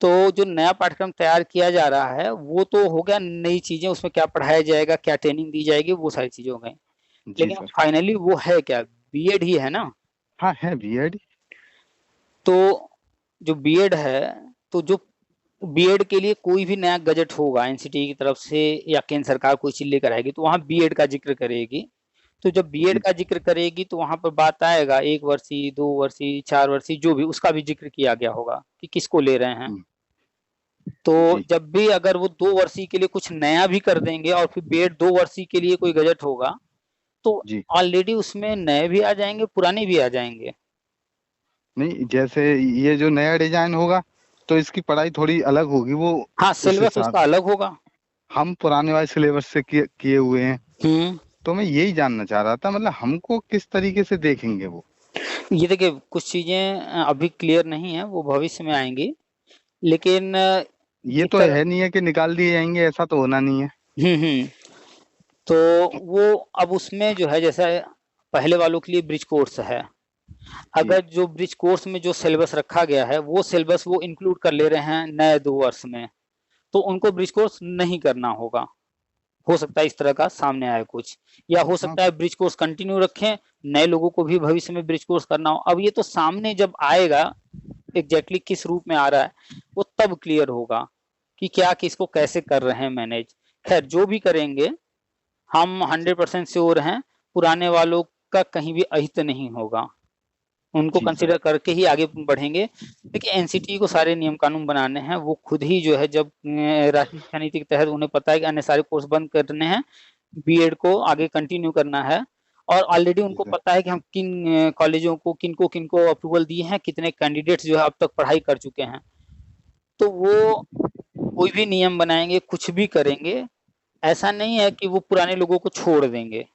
तो जो नया पाठ्यक्रम तैयार किया जा रहा है वो तो हो गया, नई चीजें उसमें क्या पढ़ाया जाएगा, क्या ट्रेनिंग दी जाएगी, वो सारी चीजें हो गई। जी लेकिन सर। फाइनली वो है क्या? बीएड ही है ना। हाँ है बीएड। तो जो बीएड है, तो जो बीएड के लिए कोई भी नया गजट होगा एनसीटी की तरफ से या केंद्र सरकार कोई चीज लेकर आएगी तो वहां बीएड का जिक्र करेगी। तो जब बीएड जी का जिक्र करेगी तो वहां पर बात आएगा 1 वर्षीय 2 वर्षीय 4 वर्षीय, जो भी उसका भी जिक्र किया गया होगा कि किसको ले रहे हैं। तो जी जब भी अगर वो 2 वर्षीय के लिए कुछ नया भी कर देंगे और फिर बीएड 2 वर्षीय के लिए कोई गजट होगा तो जी। ऑलरेडी उसमें नए भी आ जाएंगे, पुराने भी आ जाएंगे। नहीं, जैसे ये जो नया डिजाइन होगा तो इसकी पढ़ाई थोड़ी अलग होगी वो। हाँ, उस सिलेबस हिसाब उसका अलग होगा। हम पुराने वाले सिलेबस से किए हुए हैं। हम्म। तो मैं यही जानना चाह रहा था, मतलब हमको किस तरीके से देखेंगे वो। ये देखिए कुछ चीजें अभी क्लियर नहीं है, वो भविष्य में आएंगी, लेकिन ये जिस तो तरह है नहीं है कि निकाल दिए जाएंगे, ऐसा तो होना नहीं है। हम्म। तो वो अब उसमें जो है, जैसा पहले वालों के लिए ब्रिज कोर्स है, जी अगर जो ब्रिज कोर्स में जो सिलेबस रखा गया है वो सिलेबस वो इंक्लूड कर ले रहे हैं नए 2 वर्ष में, तो उनको ब्रिज कोर्स नहीं करना होगा। हो सकता है इस तरह का सामने आए कुछ, या हो हाँ सकता है ब्रिज कोर्स कंटिन्यू रखें, नए लोगों को भी भविष्य में ब्रिज कोर्स करना हो। अब ये तो सामने जब आएगा एग्जैक्टली किस रूप में आ रहा है वो तब क्लियर होगा कि क्या किसको कैसे कर रहे हैं मैनेज। खैर जो भी करेंगे हम 100% श्योर हैं पुराने वालों का कहीं भी अहित नहीं होगा, उनको जी सर। कंसीडर करके ही आगे बढ़ेंगे। देखिए एनसीटी को सारे नियम कानून बनाने हैं, वो खुद ही जो है जब राष्ट्रीय शिक्षा नीति के तहत उन्हें पता है कि अन्य सारे कोर्स बंद करने हैं, बीएड को आगे कंटिन्यू करना है, और ऑलरेडी जी उनको सर। पता है कि हम किन कॉलेजों को किनको किनको अप्रूवल दिए हैं, कितने कैंडिडेट्स जो है अब तक पढ़ाई कर चुके हैं। तो वो कोई भी नियम बनाएंगे, कुछ भी करेंगे, ऐसा नहीं है कि वो पुराने लोगों को छोड़ देंगे।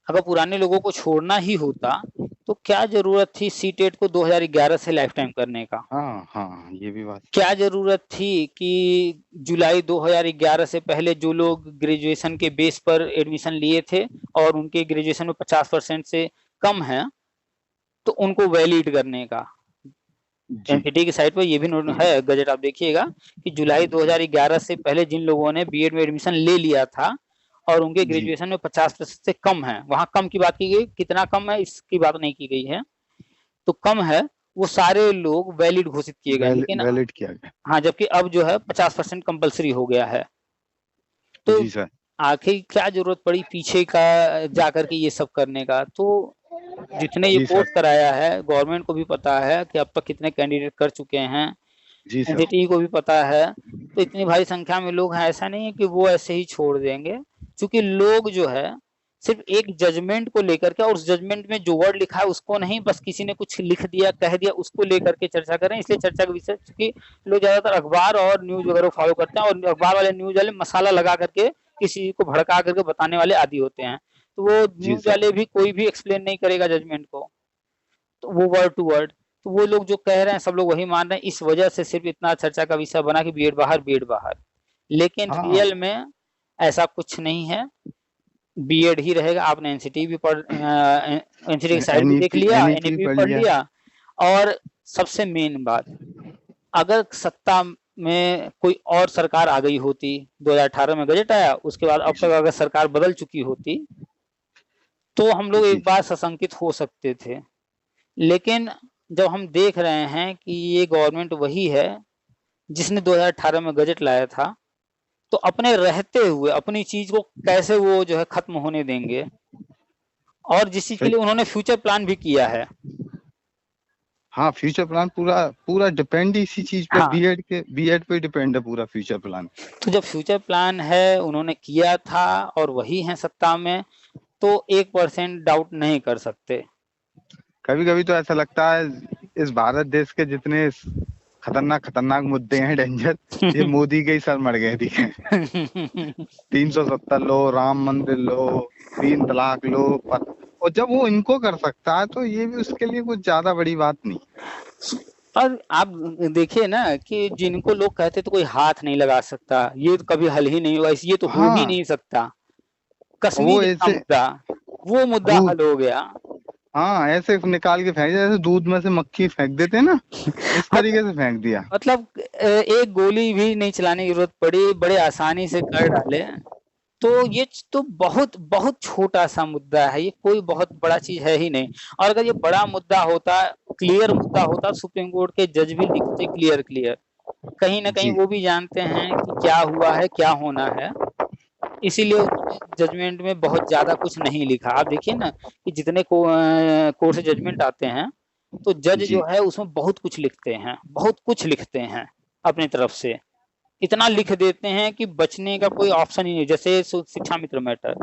अगर पुराने लोगों को छोड़ना ही होता तो क्या जरूरत थी सीटेट को 2011 से लाइफ टाइम करने का? हाँ हाँ, ये भी बात सही क्या है। जरूरत थी कि जुलाई 2011 से पहले जो लोग ग्रेजुएशन के बेस पर एडमिशन लिए थे और उनके ग्रेजुएशन में 50% से कम है तो उनको वैलिड करने का? जी एनसीटी की साइट पर ये भी नोट है, गजट आप देखिएगा कि जुलाई 2011 से पहले जिन लोगों ने बीएड में एडमिशन ले लिया था और उनके जी। ग्रेजुएशन में 50% से कम है, वहां कम की बात की गई, कितना कम है इसकी बात नहीं की गई है, तो कम है, वो सारे लोग वैलिड घोषित किए गए। लेकिन वैलिड किया गया। हाँ, जबकि अब जो है 50% कंपलसरी हो गया है। तो जी सर। आखिर क्या जरूरत पड़ी पीछे का जा करके ये सब करने का? तो जितने ये जी सर। कोर्स कराया है गवर्नमेंट को भी पता है कि अब तक कितने कैंडिडेट कर चुके हैं, जी सर। एनसीटी को भी पता है, तो इतनी भारी संख्या में लोग हैं, ऐसा नहीं है कि वो ऐसे ही छोड़ देंगे। क्योंकि लोग जो है सिर्फ एक जजमेंट को लेकर के, और उस जजमेंट में जो वर्ड लिखा है उसको नहीं, बस किसी ने कुछ लिख दिया कह दिया उसको लेकर के चर्चा करें। इसलिए चर्चा का विषय, क्योंकि लोग ज्यादातर अखबार और न्यूज वगैरह फॉलो करते हैं, और अखबार वाले न्यूज वाले मसाला लगा करके किसी को भड़का करके बताने वाले आदि होते हैं, तो वो जी न्यूज सर। वाले भी कोई भी एक्सप्लेन नहीं करेगा जजमेंट को, तो वो वर्ड टू वर्ड, तो वो लोग जो कह रहे हैं सब लोग वही मान रहे हैं। इस वजह से सिर्फ इतना चर्चा का विषय बना कि बीएड बाहर बीएड बाहर, लेकिन हाँ। रियल में ऐसा कुछ नहीं है, बीएड ही रहेगा। आपने एनसीटी भी पढ़ एनसीटी की साइड भी देख एनईपी लिया, एनईपी एनईपी भी पढ़ पढ़ लिया। लिया, और सबसे मेन बात, अगर सत्ता में कोई और सरकार आ गई होती, 2018 में गजट आया, उसके बाद अब तक अगर सरकार बदल चुकी होती तो हम लोग जी एक बार सशंकित हो सकते थे। लेकिन जब हम देख रहे हैं कि ये गवर्नमेंट वही है जिसने 2018 में गजट लाया था, तो अपने रहते हुए अपनी चीज को कैसे वो जो है खत्म होने देंगे, और जिस चीज के सही। लिए उन्होंने फ्यूचर प्लान भी किया है। हाँ, फ्यूचर प्लान पूरा पूरा डिपेंड इसी चीज पे, हाँ, बीएड पे डिपेंड है पूरा फ्यूचर प्लान। तो जब फ्यूचर प्लान है उन्होंने किया था और वही है सत्ता में, तो 1% डाउट नहीं कर सकते। कभी कभी तो ऐसा लगता है इस भारत देश के जितने खतरनाक खतरनाक मुद्दे हैं, डेंजर, ये मोदी के ही सर मर गए दिखे। 370 लो, राम मंदिर लो, 3 तलाक लो, और जब वो इनको कर सकता है तो ये भी उसके लिए कुछ ज्यादा बड़ी बात नहीं। और आप देखिए ना कि जिनको लोग कहते तो कोई हाथ नहीं लगा सकता, ये तो कभी हल ही नहीं हुआ, ये तो हो ही हाँ, नहीं सकता, वो कश्मीर जैसा ऐसे मुद्दा, वो मुद्दा वो हल हो गया। हाँ, ऐसे निकाल के फेंक, जैसे दूध में से मक्खी फेंक देते ना, इस तरीके से फेंक दिया। मतलब एक गोली भी नहीं चलाने की जरूरत पड़ी, बड़े आसानी से कर डाले। तो ये तो बहुत बहुत छोटा सा मुद्दा है, ये कोई बहुत बड़ा चीज है ही नहीं। और अगर ये बड़ा मुद्दा होता, क्लियर मुद्दा होता, सुप्रीम कोर्ट के जज भी लिखते क्लियर क्लियर, कहीं ना कहीं जी वो भी जानते हैं कि क्या हुआ है क्या होना है, इसीलिए उन्होंने जजमेंट में बहुत ज्यादा कुछ नहीं लिखा। आप देखिए ना कि जितने कोर्ट से जजमेंट आते हैं, तो जज जी। जो है उसमें बहुत कुछ लिखते हैं, बहुत कुछ लिखते हैं अपनी तरफ से, इतना लिख देते हैं कि बचने का कोई ऑप्शन ही नहीं। जैसे शिक्षा मित्र मैटर,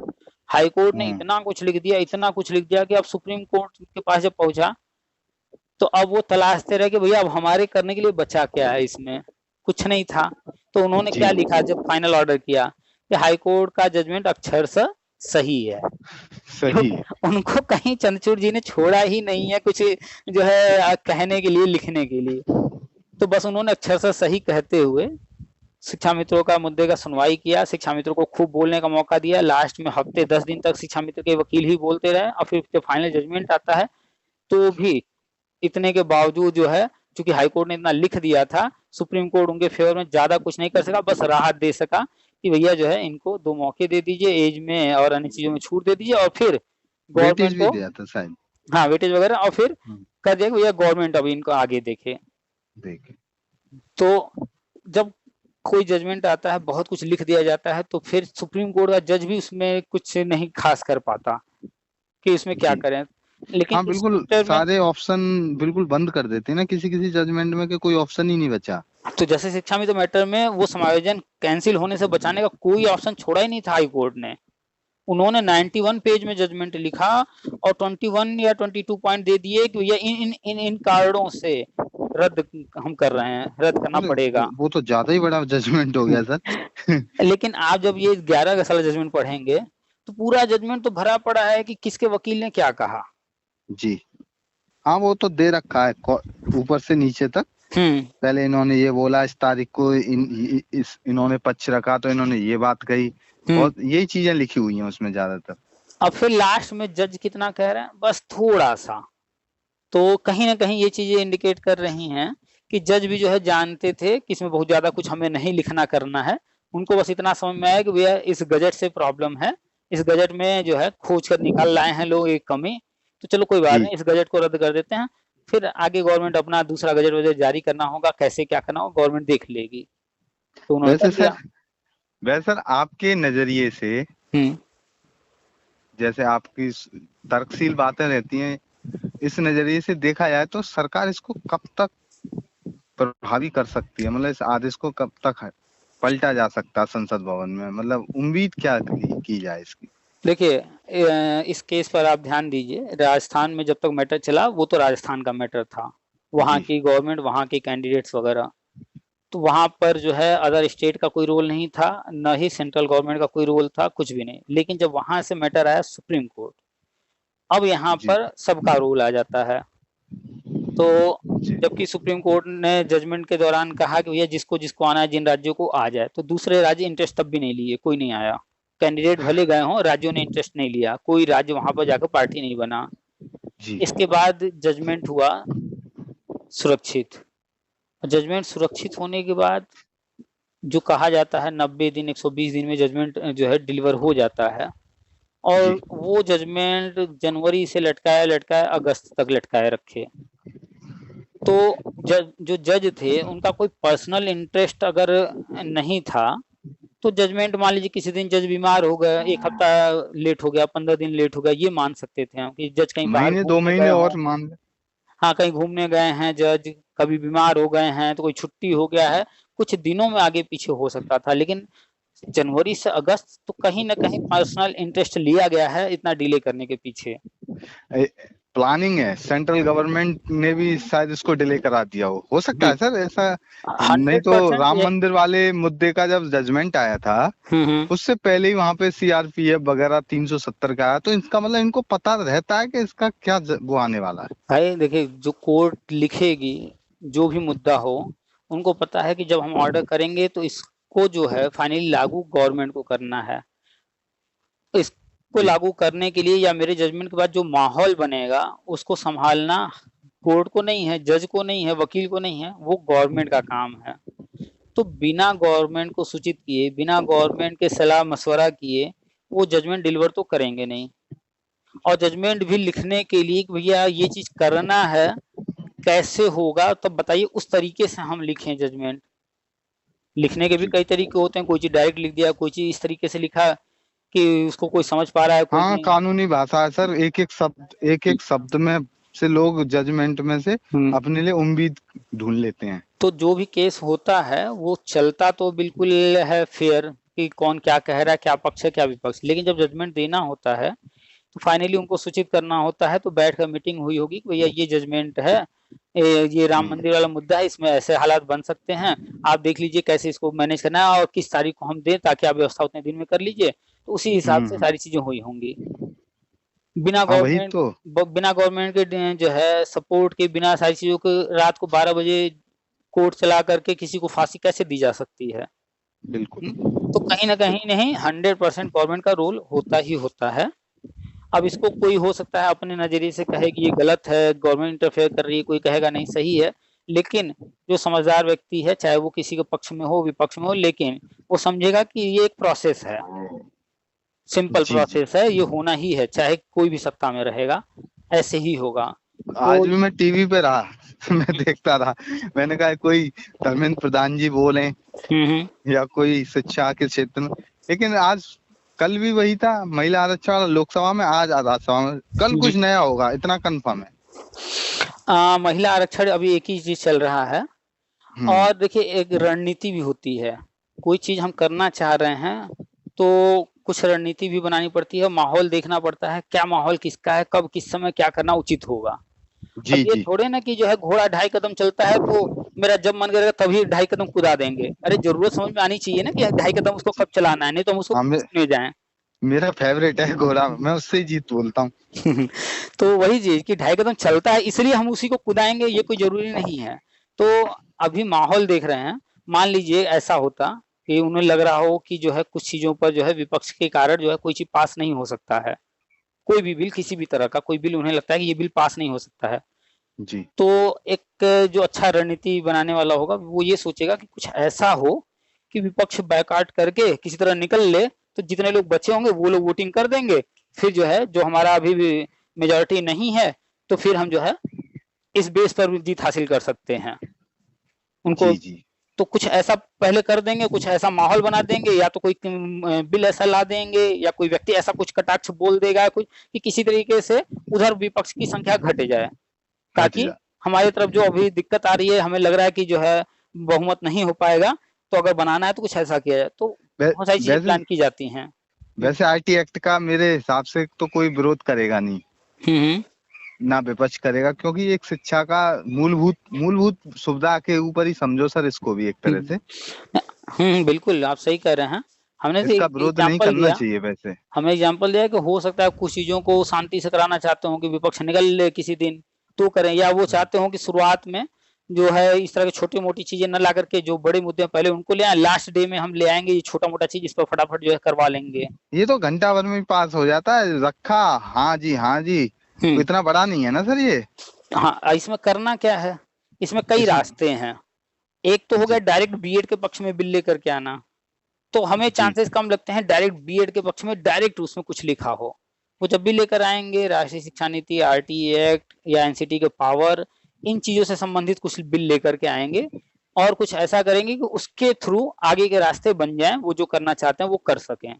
हाई कोर्ट ने हम्म। इतना कुछ लिख दिया, इतना कुछ लिख दिया कि अब सुप्रीम कोर्ट के पास जब पहुंचा तो अब वो तलाशते रहे कि भैया अब हमारे करने के लिए बचा क्या है, इसमें कुछ नहीं था। तो उन्होंने जी क्या लिखा जब फाइनल ऑर्डर किया कि हाई कोर्ट का जजमेंट अक्षरशः सही है। सही है। उनको कहीं चंद्रचूड़ जी ने छोड़ा ही नहीं है कुछ जो है कहने के लिए, लिखने के लिए। तो बस उन्होंने अक्षरशः सही कहते हुए शिक्षा मित्रों का मुद्दे का सुनवाई किया, शिक्षा मित्रों को खूब बोलने का मौका दिया। लास्ट में हफ्ते 10 दिन तक शिक्षा मित्र के वकील ही बोलते रहे, और फिर जब फाइनल जजमेंट आता है तो भी इतने के बावजूद जो है, चूंकि हाईकोर्ट ने इतना लिख दिया था, सुप्रीम कोर्ट उनके फेवर में ज्यादा कुछ नहीं कर सका, बस राहत दे सका कि भैया जो है इनको 2 मौके दे दीजिए, एज में और अन्य चीजों में छूट दे दीजिए, और फिर वेटेज गवर्नमेंट भी को, दिया था शायद। हाँ वेटेज वगैरह, और फिर कर दिया भैया गवर्नमेंट अभी इनको आगे देखे। तो जब कोई जजमेंट आता है, बहुत कुछ लिख दिया जाता है, तो फिर सुप्रीम कोर्ट का जज भी उसमें कुछ नहीं खास कर पाता कि इसमें क्या करें। लेकिन हाँ बिल्कुल, सारे ऑप्शन बिल्कुल बंद कर देते हैं ना किसी किसी जजमेंट में, कि कोई ऑप्शन ही नहीं बचा। तो जैसे शिक्षा मित्र मैटर में वो समायोजन कैंसिल होने से बचाने का कोई ऑप्शन छोड़ा ही नहीं था हाई कोर्ट ने। उन्होंने 91 पेज में जजमेंट लिखा और 21 या 22 पॉइंट दे दिए कि भैया इन इन इन कारणों से रद्द हम कर रहे हैं, रद्द करना पड़ेगा। वो तो ज्यादा ही बड़ा जजमेंट हो गया सर। लेकिन आप जब ये 11 साल जजमेंट पढ़ेंगे तो पूरा जजमेंट तो भरा पड़ा है कि किसके वकील ने क्या कहा। जी हाँ, वो तो दे रखा है ऊपर से नीचे तक। पहले इन्होंने ये बोला, इस तारीख को इन्होंने पक्ष रखा तो इन्होंने ये बात कही, और यही चीजें लिखी हुई हैं उसमें ज्यादातर। अब फिर लास्ट में जज कितना कह रहे हैं, बस थोड़ा सा, तो कहीं ना कहीं ये चीजें इंडिकेट कर रही हैं कि जज भी जो है जानते थे कि इसमें बहुत ज्यादा कुछ हमें नहीं लिखना करना है। उनको बस इतना समझ में आया कि भैया इस गजट से प्रॉब्लम है, इस गजट में जो है खोज कर निकाल लाए हैं लोग एक कमी, तो चलो कोई बात नहीं, इस गजट को रद्द कर देते हैं, फिर आगे गवर्नमेंट अपना दूसरा गजट वजट जारी करना होगा, कैसे क्या करना होगा गवर्नमेंट देख लेगी। तो उन्होंने वैसे सर आपके नजरिए से, जैसे आपकी तर्कशील बातें रहती हैं, इस नजरिए से देखा जाए तो सरकार इसको कब तक प्रभावी कर सकती है, मतलब इस आदेश को कब तक पलटा जा सकता है संसद भवन में, मतलब उम्मीद क्या की जाए इसकी? देखिए इस केस पर आप ध्यान दीजिए, राजस्थान में जब तक मैटर चला वो तो राजस्थान का मैटर था, वहाँ की गवर्नमेंट, वहाँ के कैंडिडेट्स वगैरह, तो वहाँ पर जो है अदर स्टेट का कोई रोल नहीं था, न ही सेंट्रल गवर्नमेंट का कोई रोल था, कुछ भी नहीं। लेकिन जब वहां से मैटर आया सुप्रीम कोर्ट, अब यहाँ पर सबका रोल आ जाता है। तो जबकि सुप्रीम कोर्ट ने जजमेंट के दौरान कहा कि भैया जिसको जिसको आना है, जिन राज्यों को आ जाए, तो दूसरे राज्य इंटरेस्ट तब भी नहीं लिए, कोई नहीं आया, कैंडिडेट भले गए हों, राज्यों ने इंटरेस्ट नहीं लिया, कोई राज्य वहां पर जाकर पार्टी नहीं बना। इसके बाद जजमेंट हुआ सुरक्षित, जजमेंट सुरक्षित होने के बाद जो कहा जाता है 90 दिन 120 दिन में जजमेंट जो है डिलीवर हो जाता है, और वो जजमेंट जनवरी से लटकाया लटकाया अगस्त तक लटकाए रखे। तो जो जज थे उनका कोई पर्सनल इंटरेस्ट अगर नहीं था तो जजमेंट, मान लीजिए किसी दिन जज बीमार हो गया, 1 हफ्ता लेट हो गया, 15 दिन लेट हो गया, ये मान सकते थे हम कि जज कहीं बाहर महीने 2 महीने और मान, हाँ कहीं घूमने गए हैं जज, कभी बीमार हो गए हैं, तो कोई छुट्टी हो गया है, कुछ दिनों में आगे पीछे हो सकता था। लेकिन जनवरी से अगस्त तो कहीं ना कहीं पर्सनल इंटरेस्ट लिया गया है इतना डिले करने के पीछे। प्लानिंग है, सेंट्रल गवर्नमेंट ने भी शायद इसको डिले करा दिया हो सकता है सर ऐसा। नहीं तो राम मंदिर वाले मुद्दे का जब जजमेंट आया था उससे पहले ही वहां पे सीआरपीएफ वगैरह 370 का आया, तो इसका मतलब इनको पता रहता है कि इसका क्या वो आने वाला है। भाई देखिए, जो कोर्ट लिखेगी जो भी मुद्दा हो, उनको पता है कि जब हम ऑर्डर करेंगे तो इसको जो है फाइनली लागू गवर्नमेंट को करना है। इसको लागू करने के लिए या मेरे जजमेंट के बाद जो माहौल बनेगा उसको संभालना कोर्ट को नहीं है, जज को नहीं है, वकील को नहीं है, वो गवर्नमेंट का काम है। तो बिना गवर्नमेंट को सूचित किए, बिना गवर्नमेंट के सलाह मशवरा किए वो जजमेंट डिलीवर तो करेंगे नहीं। और जजमेंट भी लिखने के लिए भैया ये चीज करना है, कैसे होगा तब बताइए, उस तरीके से हम लिखें। जजमेंट लिखने के भी कई तरीके होते हैं, कोई चीज डायरेक्ट लिख दिया, कोई चीज इस तरीके से लिखा कि उसको कोई समझ पा रहा है, कोई हाँ कानूनी भाषा है सर, एक एक शब्द में से लोग जजमेंट में से अपने लिए उम्मीद ढूंढ लेते हैं। तो जो भी केस होता है वो चलता तो बिल्कुल है फेयर कि कौन क्या कह रहा है, क्या पक्ष है क्या विपक्ष, लेकिन जब जजमेंट देना होता है तो फाइनली उनको सूचित करना होता है। तो बैठकर मीटिंग हुई होगी कि भैया ये जजमेंट है, ये राम मंदिर वाला मुद्दा है, इसमें ऐसे हालात बन सकते हैं, आप देख लीजिए कैसे इसको मैनेज करना है और किस तारीख को हम दें ताकि आप व्यवस्था उतने दिन में कर लीजिए। तो उसी हिसाब से सारी चीजें हुई होंगी। बिना हाँ वही गवर्नमेंट तो। बिना गवर्नमेंट के जो है सपोर्ट के, बिना सारी चीजों के रात को 12 बजे कोर्ट चला करके किसी को फांसी कैसे दी जा सकती है? बिल्कुल। तो कहीं ना कहीं नहीं, 100% गवर्नमेंट का रोल होता ही होता है। अब इसको कोई हो सकता है अपने नजरिए से कहे कि ये गलत है, गवर्नमेंट इंटरफेयर कर रही है, कोई कहेगा नहीं सही है। लेकिन जो समझदार व्यक्ति है, चाहे वो किसी के पक्ष में हो विपक्ष में हो, लेकिन वो समझेगा कि ये एक प्रोसेस है, सिंपल जी जी। प्रोसेस है, ये होना ही है, चाहे कोई भी सत्ता में रहेगा ऐसे ही होगा। तो आज भी मैं टीवी पे रहा मैं देखता रहा, मैंने कहा कोई धर्मेंद्र प्रधान जी बोले या कोई शिक्षा के क्षेत्र में, लेकिन आज कल भी वही था, महिला आरक्षण वाला लोकसभा में, आज राज्यसभा में, कल कुछ नया होगा, इतना कंफर्म है। महिला आरक्षण अभी एक ही चीज चल रहा है। और देखिए एक रणनीति भी होती है, कोई चीज हम करना चाह रहे हैं तो कुछ रणनीति भी बनानी पड़ती है, माहौल देखना पड़ता है, क्या माहौल किसका है, कब किस समय क्या करना उचित होगा। जी अब ये जी। थोड़े ना कि जो है घोड़ा 2.5 कदम चलता है तो मेरा जब मन करेगा तभी 2.5 कदम कूदा देंगे। अरे जरूरत समझ में आनी चाहिए ना कि 2.5 कदम उसको कब चलाना है, नहीं तो हम उसको पूछने जाएं। मेरा फेवरेट है घोड़ा, मैं उससे ही जीत बोलता हूँ। तो वही चीज कि 2.5 कदम चलता है इसलिए हम उसी को कुदाएंगे, ये कोई जरूरी नहीं है। तो अभी माहौल देख रहे हैं, मान लीजिए ऐसा होता कि उन्हें लग रहा हो कि जो है कुछ चीजों पर जो है विपक्ष के कारण जो है कोई चीज पास नहीं हो सकता है, कोई भी बिल, किसी भी तरह का कोई बिल उन्हें लगता है कि ये बिल पास नहीं हो सकता है, जी। तो एक जो अच्छा रणनीति बनाने वाला होगा वो ये सोचेगा कि कुछ ऐसा हो कि विपक्ष बैकआउट करके किसी तरह निकल ले, तो जितने लोग बचे होंगे वो लोग वोटिंग कर देंगे, फिर जो है जो हमारा अभी भी मेजोरिटी नहीं है तो फिर हम जो है इस बेस पर जीत हासिल कर सकते हैं उनको। जी जी। तो कुछ ऐसा पहले कर देंगे, कुछ ऐसा माहौल बना देंगे, या तो कोई बिल ऐसा ला देंगे या कोई व्यक्ति ऐसा कुछ कटाक्ष बोल देगा कुछ कि किसी तरीके से उधर विपक्ष की संख्या घट जाए, हट ताकि जा। हमारी तरफ जो अभी दिक्कत आ रही है, हमें लग रहा है कि जो है बहुमत नहीं हो पाएगा, तो अगर बनाना है तो कुछ ऐसा किया जाए। तो बहुत सारी चीजें वैसे प्लान की जाती हैं। वैसे आईटी एक्ट का मेरे हिसाब से तो कोई विरोध करेगा नहीं, ना विपक्ष करेगा, क्योंकि एक शिक्षा का मूलभूत सुविधा के ऊपर ही समझो सर इसको भी एक तरह से। बिल्कुल आप सही कह रहे हैं। हमने इसका विरोध नहीं एग्जाम्पल करना दिया, चाहिए वैसे। हमें एग्जाम्पल दिया कि हो सकता है कुछ चीजों को शांति से कराना चाहते हो कि विपक्ष निकल ले किसी दिन तो करें, या वो चाहते हो कि शुरुआत में जो है इस तरह की छोटी मोटी चीजें न ला करके जो बड़े मुद्दे पहले उनको ले आए, लास्ट डे में हम ले आएंगे ये छोटा मोटा चीज, इस पर फटाफट जो है करवा लेंगे। ये तो घंटा भर में पास हो जाता है, रखा हाँ जी हाँ जी, तो इतना बड़ा नहीं है ना सर ये। हाँ, इसमें करना क्या है, इसमें कई रास्ते हैं। एक तो हो गया डायरेक्ट बीएड के पक्ष में बिल लेकर के आना, तो हमें चांसेस कम लगते हैं डायरेक्ट बीएड के पक्ष में डायरेक्ट उसमें कुछ लिखा हो। वो जब भी लेकर आएंगे राष्ट्रीय शिक्षा नीति, आरटीई एक्ट या एनसीटी के पावर, इन चीजों से संबंधित कुछ बिल लेकर के आएंगे और कुछ ऐसा करेंगे कि उसके थ्रू आगे के रास्ते बन जाएं, वो जो करना चाहते हैं वो कर सकें।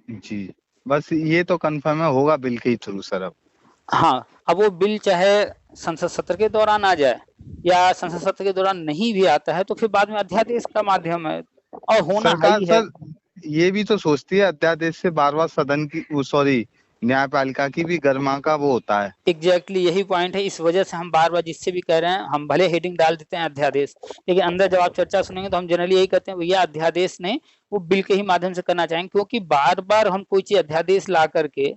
जी, बस ये तो कंफर्म है, होगा बिल के थ्रू सर अब। हाँ, अब वो बिल चाहे संसद सत्र के दौरान आ जाए या संसद सत्र के दौरान नहीं भी आता है तो फिर बाद में अध्यादेश का माध्यम है और होना सरकार ही है। सर ये भी तो सोचती है अध्यादेश से बार बार सदन की, सॉरी, न्यायपालिका की भी गर्मा का वो होता है। एग्जैक्टली यही पॉइंट है, इस वजह से हम बार बार जिससे भी कह रहे हैं, हम भले हेडिंग डाल देते हैं अध्यादेश, लेकिन अंदर जब आप चर्चा सुनेंगे तो हम जनरली यही कहते हैं भैया अध्यादेश नहीं, वो बिल के ही माध्यम से करना चाहेंगे, क्योंकि बार बार हम कोई चीज अध्यादेश ला करके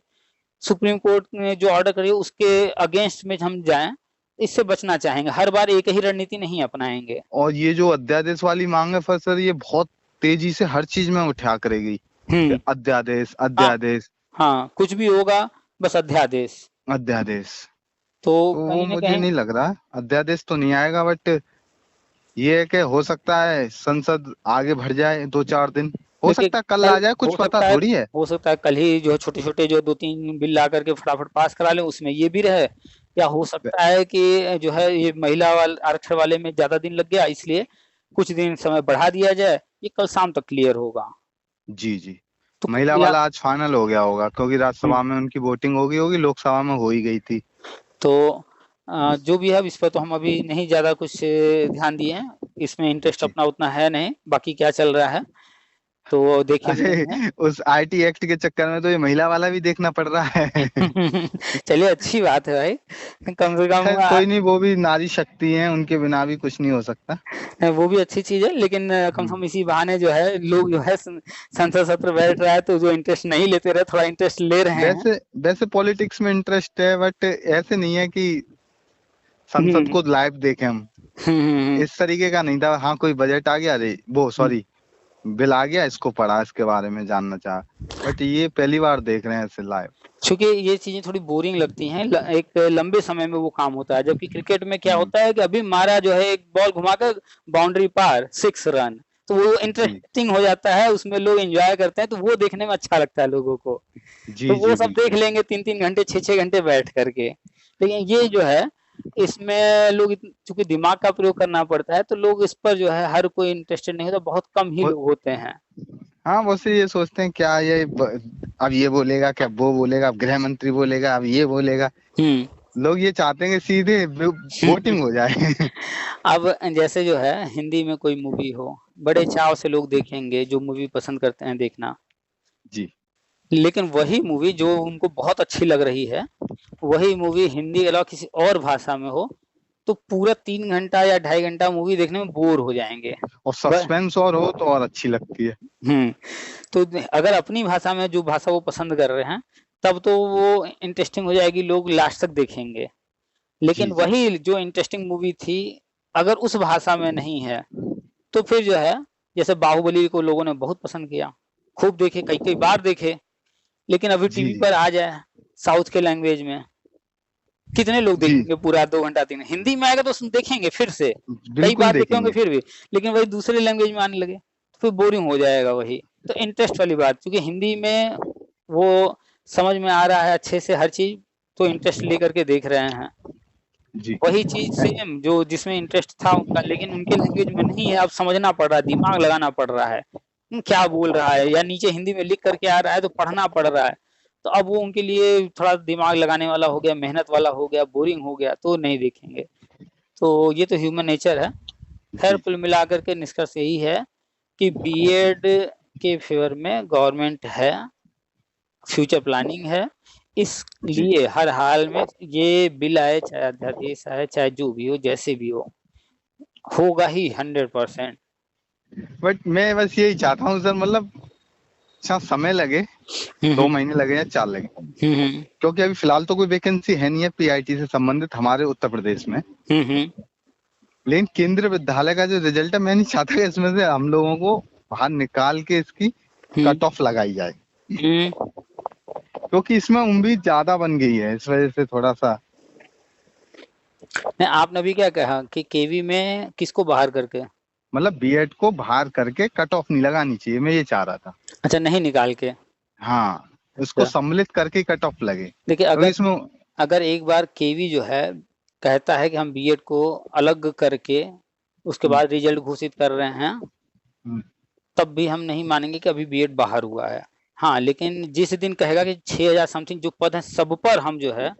सुप्रीम कोर्ट ने जो ऑर्डर करी उसके अगेंस्ट में हम जाएं, इससे बचना चाहेंगे, हर बार एक ही रणनीति नहीं अपनाएंगे। और ये जो अध्यादेश वाली मांग है फिर सर, ये बहुत तेजी से हर चीज में उठा करेगी। अध्यादेश अध्यादेश, हाँ कुछ भी होगा बस अध्यादेश अध्यादेश। तो वो मुझे नहीं लग रहा अध्यादेश तो नहीं आएगा, बट ये है कि हो सकता है संसद आगे बढ़ जाए 2-4 दिन, हो सकता है कल आ जाए, कुछ पता थोड़ी है। हो सकता है कल ही जो छोटे छोटे जो 2-3 बिल ला करके फटाफट पास करा ले, उसमें ये भी रहे, या हो सकता है कि जो है ये महिला आरक्षण वाले में ज्यादा दिन लग गया इसलिए कुछ दिन समय बढ़ा दिया जाए, ये कल शाम तक क्लियर होगा। जी जी। तो महिला वाला आज फाइनल हो गया होगा, क्योंकि राज्यसभा में उनकी वोटिंग हो गई होगी, लोकसभा में हो ही गई थी। तो जो भी है इस पर तो हम अभी नहीं ज्यादा कुछ ध्यान दिए हैं, इसमें इंटरेस्ट अपना उतना है नहीं, बाकी क्या चल रहा है तो देखिए। उस आईटी एक्ट के चक्कर में तो ये महिला वाला भी देखना पड़ रहा है। चलिए अच्छी बात है भाई, कम से कम कोई नहीं, वो भी नारी शक्ति है, उनके बिना भी कुछ नहीं हो सकता। वो भी अच्छी चीज है, लेकिन कम से कम इसी बहाने जो है लोग जो है संसद सत्र बैठ रहा है तो जो इंटरेस्ट नहीं लेते रहे थोड़ा इंटरेस्ट ले रहे हैं। वैसे वैसे पॉलिटिक्स में इंटरेस्ट है, बट ऐसे नहीं है कि संसद को लाइव देखें हम। इस तरीके का नहीं था। हाँ, कोई बजट आ गया, अरे वो सॉरी बिल आ गया, इसको पढ़ा, इसके बारे में जानना चाहा, बट ये पहली बार देख रहे हैं ऐसे लाइव। क्योंकि ये चीजें थोड़ी बोरिंग लगती हैं, एक लंबे समय में वो काम होता है, जबकि क्रिकेट में क्या होता है कि अभी मारा जो है एक बॉल घुमाकर बाउंड्री पार 6 रन, तो वो इंटरेस्टिंग हो जाता है, उसमें लोग एंजॉय करते हैं, तो वो देखने में अच्छा लगता है लोगों को। तो वो सब देख लेंगे 3-3 घंटे 6-6 घंटे बैठ करके। लेकिन ये जो है इसमें लोग चूंकि दिमाग का प्रयोग करना पड़ता है तो लोग इस पर जो है हर कोई इंटरेस्टेड नहीं होता, बहुत कम ही लोग होते हैं। हाँ, वो से ये सोचते हैं क्या ये अब ये बोलेगा, क्या वो बोलेगा, अब गृह मंत्री बोलेगा, अब ये बोलेगा। लोग ये चाहते हैं कि सीधे वोटिंग हो जाए। अब जैसे जो है हिंदी में कोई मूवी हो, बड़े चाव से लोग देखेंगे, जो मूवी पसंद करते हैं देखना जी। लेकिन वही मूवी जो उनको बहुत अच्छी लग रही है, वही मूवी हिंदी के अलावा किसी और भाषा में हो तो पूरा 3 घंटा या 2.5 घंटा मूवी देखने में बोर हो जाएंगे, और सस्पेंस और हो तो और अच्छी लगती है। तो अगर अपनी भाषा में जो भाषा वो पसंद कर रहे हैं तब तो वो इंटरेस्टिंग हो जाएगी, लोग लास्ट तक देखेंगे। लेकिन वही जो इंटरेस्टिंग मूवी थी अगर उस भाषा में नहीं है तो फिर जो है, जैसे बाहुबली को लोगों ने बहुत पसंद किया, खूब देखे, कई कई बार देखे, लेकिन अभी टीवी पर आ जाए साउथ के लैंग्वेज में, कितने लोग देखेंगे पूरा 2 घंटा 3 हिंदी में आएगा तो देखेंगे फिर से, कई बार देखेंगे फिर भी, लेकिन वही दूसरे लैंग्वेज में आने लगे तो फिर बोरिंग हो जाएगा वही। तो इंटरेस्ट वाली बात, क्योंकि हिंदी में वो समझ में आ रहा है अच्छे से हर चीज, तो इंटरेस्ट लेकर के देख रहे हैं। वही चीज सेम जो जिसमें इंटरेस्ट था उनका, लेकिन उनके लैंग्वेज में नहीं है, अब समझना पड़ रहा है, दिमाग लगाना पड़ रहा है क्या बोल रहा है, या नीचे हिंदी में लिख करके आ रहा है तो पढ़ना पड़ रहा है, तो अब वो उनके लिए थोड़ा दिमाग लगाने वाला हो गया, मेहनत वाला हो गया, बोरिंग हो गया, तो नहीं देखेंगे। तो ये तो ह्यूमन नेचर है। खैर कुल मिलाकर के निष्कर्ष यही है कि बीएड के फेवर में गवर्नमेंट है, फ्यूचर प्लानिंग है, इसलिए हर हाल में ये बिल आए, चाहे अध्यादेश आए, चाहे जो भी हो, जैसे भी हो, होगा ही 100%। बट मैं बस यही चाहता हूँ सर, मतलब समय लगे, 2 महीने लगे या 4 लगे, क्योंकि अभी फिलहाल तो कोई वैकेंसी है नहीं है पीआईटी से संबंधित हमारे उत्तर प्रदेश में। लेकिन केंद्रीय विद्यालय का जो रिजल्ट है, मैं नहीं चाहता कि इसमें से हम लोगों को बाहर निकाल के इसकी कट ऑफ लगाई जाए, क्योंकि इसमें उम्मीद ज्यादा बन गई है, इस वजह से थोड़ा सा। आपने अभी क्या कहा कि केवी में किसको बाहर करके, मतलब बीएड को बाहर करके कट ऑफ नहीं लगानी चाहिए, मैं ये चाह रहा था। अच्छा, नहीं निकाल के, हाँ, उसको सम्मिलित करके कट ऑफ लगे। देखिए अगर एक बार केवी जो है कहता है कि हम बीएड को अलग करके उसके बाद रिजल्ट घोषित कर रहे हैं, तब भी हम नहीं मानेंगे कि अभी बीएड बाहर हुआ है। हाँ, लेकिन जिस दिन कहेगा कि 6000 समथिंग जो पद हैं सब पर हम जो है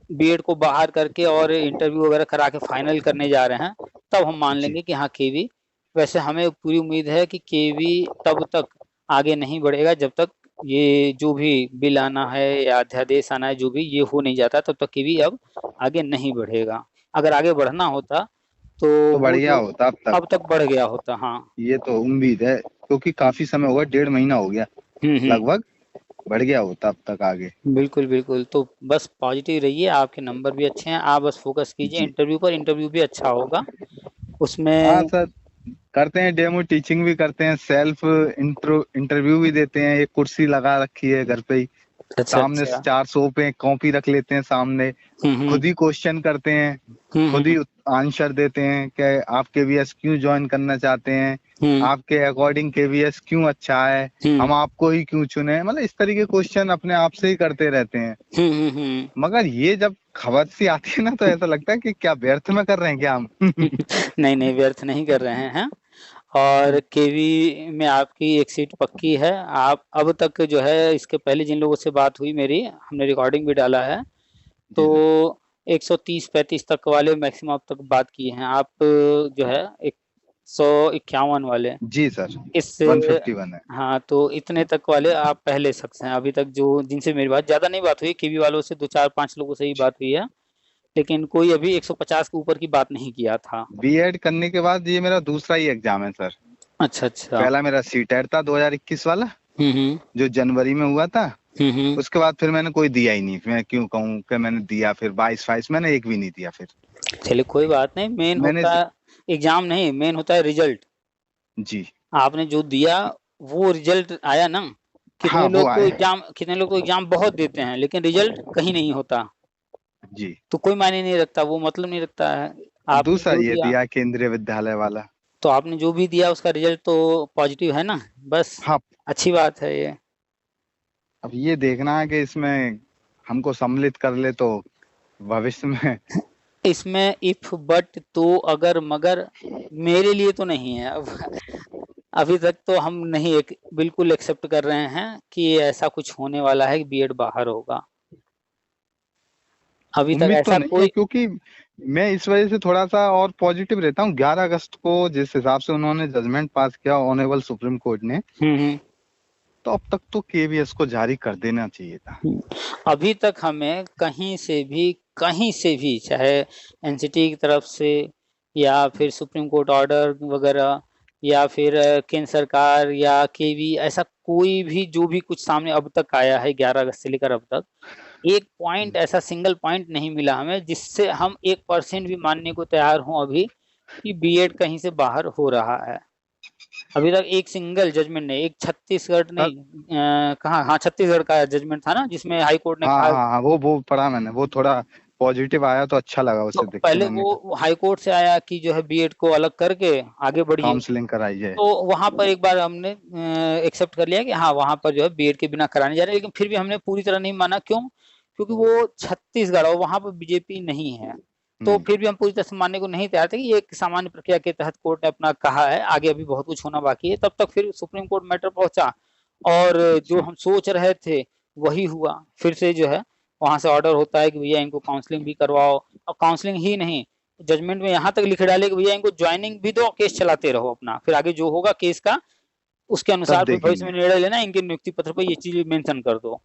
बीएड को बाहर करके और इंटरव्यू वगैरह करा के फाइनल करने जा रहे हैं, तब हम मान लेंगे कि हाँ केवी। वैसे हमें पूरी उम्मीद है कि केवी तब तक आगे नहीं बढ़ेगा जब तक ये जो भी बिल आना है या अध्यादेश आना है, जो भी ये हो नहीं जाता, तब तक केवी अब आगे नहीं बढ़ेगा। अगर आगे बढ़ना होता तो बढ़ गया होता, अब तक बढ़ गया होता। हाँ, ये तो उम्मीद है, क्योंकि काफी समय हो गया, 1.5 महीना हो गया लगभग, बढ़ गया होता अब तक आगे। बिल्कुल बिल्कुल। तो बस पॉजिटिव रहिए, आपके नंबर भी अच्छे हैं, आप बस फोकस कीजिए इंटरव्यू पर, इंटरव्यू भी अच्छा होगा उसमें। हाँ सर, करते हैं डेमो टीचिंग भी करते हैं, सेल्फ इंटरव्यू भी देते हैं, एक कुर्सी लगा रखी है घर पे ही, सामने 4 सोफे, कॉपी रख लेते हैं सामने, खुद ही क्वेश्चन करते हैं, खुद ही आंसर देते हैं कि आप केवीएस क्यों ज्वाइन करना चाहते हैं, आपके अकॉर्डिंग केवीएस क्यों अच्छा है, हम आपको ही क्यों चुने, मतलब इस तरीके क्वेश्चन अपने आप से ही करते रहते हैं। मगर ये जब खबर सी आती है ना, तो ऐसा लगता है कि क्या व्यर्थ में कर रहे हैं क्या हम। नहीं, व्यर्थ नहीं कर रहे हैं, और केवी में आपकी एक सीट पक्की है। आप अब तक जो है, इसके पहले जिन लोगों से बात हुई मेरी, हमने रिकॉर्डिंग भी डाला है, तो 130-135 तक वाले मैक्सिमम अब तक बात किए हैं। आप जो है 151 वाले, जी सर, इससे 151 है। हाँ, तो इतने तक वाले आप पहले शख्स हैं अभी तक जो जिनसे मेरी बात, ज्यादा नहीं बात हुई, केवी वालों से 2-4-5 लोगों से ही बात हुई है। लेकिन कोई अभी 150 के ऊपर की बात नहीं किया था। बीएड करने के बाद ये मेरा दूसरा ही एग्जाम है सर। अच्छा अच्छा। पहला मेरा सीटेट था 2021 वाला, हम्म। जो जनवरी में हुआ था। हम्म। उसके बाद फिर मैंने कोई दिया ही नहीं, मैं क्यों कहूँ कि मैंने दिया, फिर 22 मैंने एक भी नहीं दिया फिर। चलिए कोई बात नहीं, मेन मैंने होता है एग्जाम नहीं, मेन होता है रिजल्ट। जी आपने जो दिया वो रिजल्ट आया ना। हाँ वो आए कितने लोग तो एग्जाम बहुत देते हैं लेकिन रिजल्ट कहीं नहीं होता। जी। तो कोई मायने नहीं रखता, वो मतलब नहीं रखता है। आपने दूसरा जो ये दिया, दिया केंद्रीय विद्यालय वाला। तो आपने जो भी दिया उसका रिजल्ट तो पॉजिटिव है ना, बस हाँ अच्छी बात है ये। अब ये देखना है कि इसमें हमको सम्मिलित कर ले तो भविष्य में। इसमें इफ बट तो अगर मगर मेरे लिए तो नहीं है अब। अभी तक तो हम नहीं बिल्कुल एक्सेप्ट कर रहे हैं कि ऐसा कुछ होने वाला है कि बीएड बाहर होगा। अभी तक उम्मीद तो ऐसा नहीं है, कोई। क्योंकि मैं इस वजह से थोड़ा सा और पॉजिटिव रहता हूँ। 11 अगस्त को जिस हिसाब से उन्होंने जजमेंट पास किया ऑनरेबल सुप्रीम कोर्ट ने, हम्म। तो अब तक तो केवीएस को जारी कर देना चाहिए था। अभी तक हमें कहीं से भी चाहे एनसीटी की तरफ से या फिर सुप्रीम कोर्ट ऑर्डर वगैरह या फिर केंद्र सरकार या केवी, ऐसा कोई भी जो भी कुछ सामने अब तक आया है 11 अगस्त से लेकर अब तक, एक पॉइंट ऐसा सिंगल पॉइंट नहीं मिला हमें जिससे हम 1% भी मानने को तैयार हों अभी कि बीएड कहीं से बाहर हो रहा है। अभी तक एक सिंगल जजमेंट नहीं, एक छत्तीसगढ़ सर नहीं, कहाँ, हाँ छत्तीसगढ़ का जजमेंट था ना जिसमें हाई कोर्ट ने हाँ कहा। हाँ हाँ, वो पढ़ा मैंने, वो थोड़ा पॉजिटिव आया तो अच्छा लगा तो उसे देख के। पहले मैंने कहा वो हाई कोर्ट से आया कि जो है बीएड को अलग करके आगे बढ़िए। काउंसलिंग कराई जाए। तो वहां पर एक बार हमने एक्सेप्ट कर लिया कि हाँ वहां पर जो है बीएड के बिना कराने जा रहे हैं, लेकिन फिर भी हमने पूरी तरह नहीं माना। क्यों? क्योंकि वो छत्तीसगढ़ और वहां पर बीजेपी नहीं है। तो हम्म फिर भी हम पूरी तरह से मानने को नहीं तैयार थे कि ये एक सामान्य प्रक्रिया के तहत कोर्ट ने अपना कहा है, आगे अभी बहुत कुछ होना बाकी है। तब तक फिर सुप्रीम कोर्ट मैटर पहुंचा और जो जी हम सोच रहे थे वही हुआ। फिर से जो है वहां से ऑर्डर होता है कि भैया इनको काउंसलिंग भी करवाओ, और काउंसलिंग ही नहीं, जजमेंट में यहाँ तक लिख डाले कि भैया इनको ज्वाइनिंग भी दो, केस चलाते रहो अपना, फिर आगे जो होगा केस का उसके तब अनुसार फिर भविष्य देखेंगे। में निर्णय लेना, इनके नियुक्ति पत्र पर ये चीज मेंशन कर दो।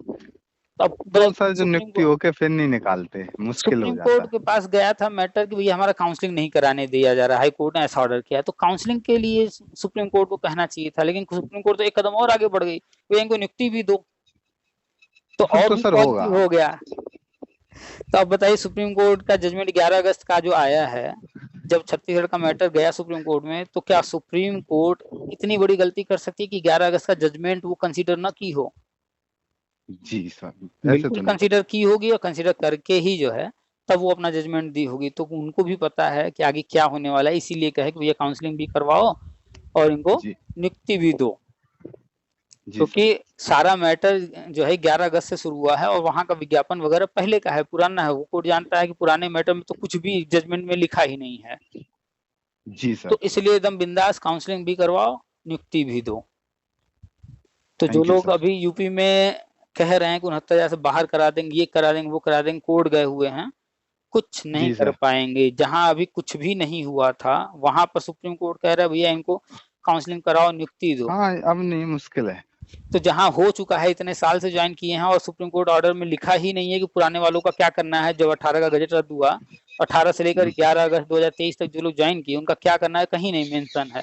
तो अब तो बताइए सर जो नियुक्ति होके फिर नहीं निकालते, मुश्किल हो सुप्रीम कोर्ट जाता के पास गया था मैटर कि भैया हमारा काउंसलिंग नहीं कराने दिया जा रहा, हाई कोर्ट ने ऐसा ऑर्डर किया है। तो काउंसलिंग के लिए सुप्रीम कोर्ट को कहना चाहिए था, लेकिन सुप्रीम कोर्ट तो एक कदम और आगे बढ़ गई, भैया इनको नियुक्ति भी दो। तो तो फिर और तो भी सर होगा। पॉजिटिव हो गया। तो अब बताइए सुप्रीम कोर्ट का जजमेंट 11 अगस्त का जो आया है, जब छत्तीसगढ़ का मैटर गया सुप्रीम कोर्ट में, तो क्या सुप्रीम कोर्ट इतनी बड़ी गलती कर सकती है कि 11 अगस्त का जजमेंट वो कंसीडर ना की हो? जी सर, ऐसे बिल्कुल तो नहीं। कंसीडर की होगी, और कंसीडर करके ही जो है तब वो अपना जजमेंट दी होगी। तो उनको भी पता है कि आगे क्या होने वाला है, इसीलिए कहे कि भैया काउंसलिंग भी करवाओ और इनको जी नियुक्ति भी दो। जी क्योंकि सर। सारा मैटर जो है 11 अगस्त से शुरू हुआ है और वहां का विज्ञापन वगैरह पहले का है, पुराना है। वो कोर्ट जानता है कि पुराने मैटर में तो कुछ भी जजमेंट में लिखा ही नहीं है। जी तो सर। इसलिए एकदम बिंदास काउंसलिंग भी करवाओ, नियुक्ति भी दो। तो जो थैंक यू लोग सर। अभी यूपी में कह रहे हैं कि 69,000 से बाहर करा देंगे, ये करा देंगे, वो करा देंगे, कोर्ट गए हुए हैं, कुछ नहीं जी कर सर। पाएंगे। जहां अभी कुछ भी नहीं हुआ था वहां पर सुप्रीम कोर्ट कह रहा है भैया इनको काउंसलिंग कराओ, नियुक्ति दो। हाँ अब नहीं, मुश्किल है। तो जहां हो चुका है, इतने साल से ज्वाइन किए हैं और सुप्रीम कोर्ट ऑर्डर में लिखा ही नहीं है कि पुराने वालों का क्या करना है। जब 18 का गजट रद्द हुआ, 18 से लेकर 11 अगस्त 2023 तक जो लोग ज्वाइन किए उनका क्या करना है कहीं नहीं मेंशन है।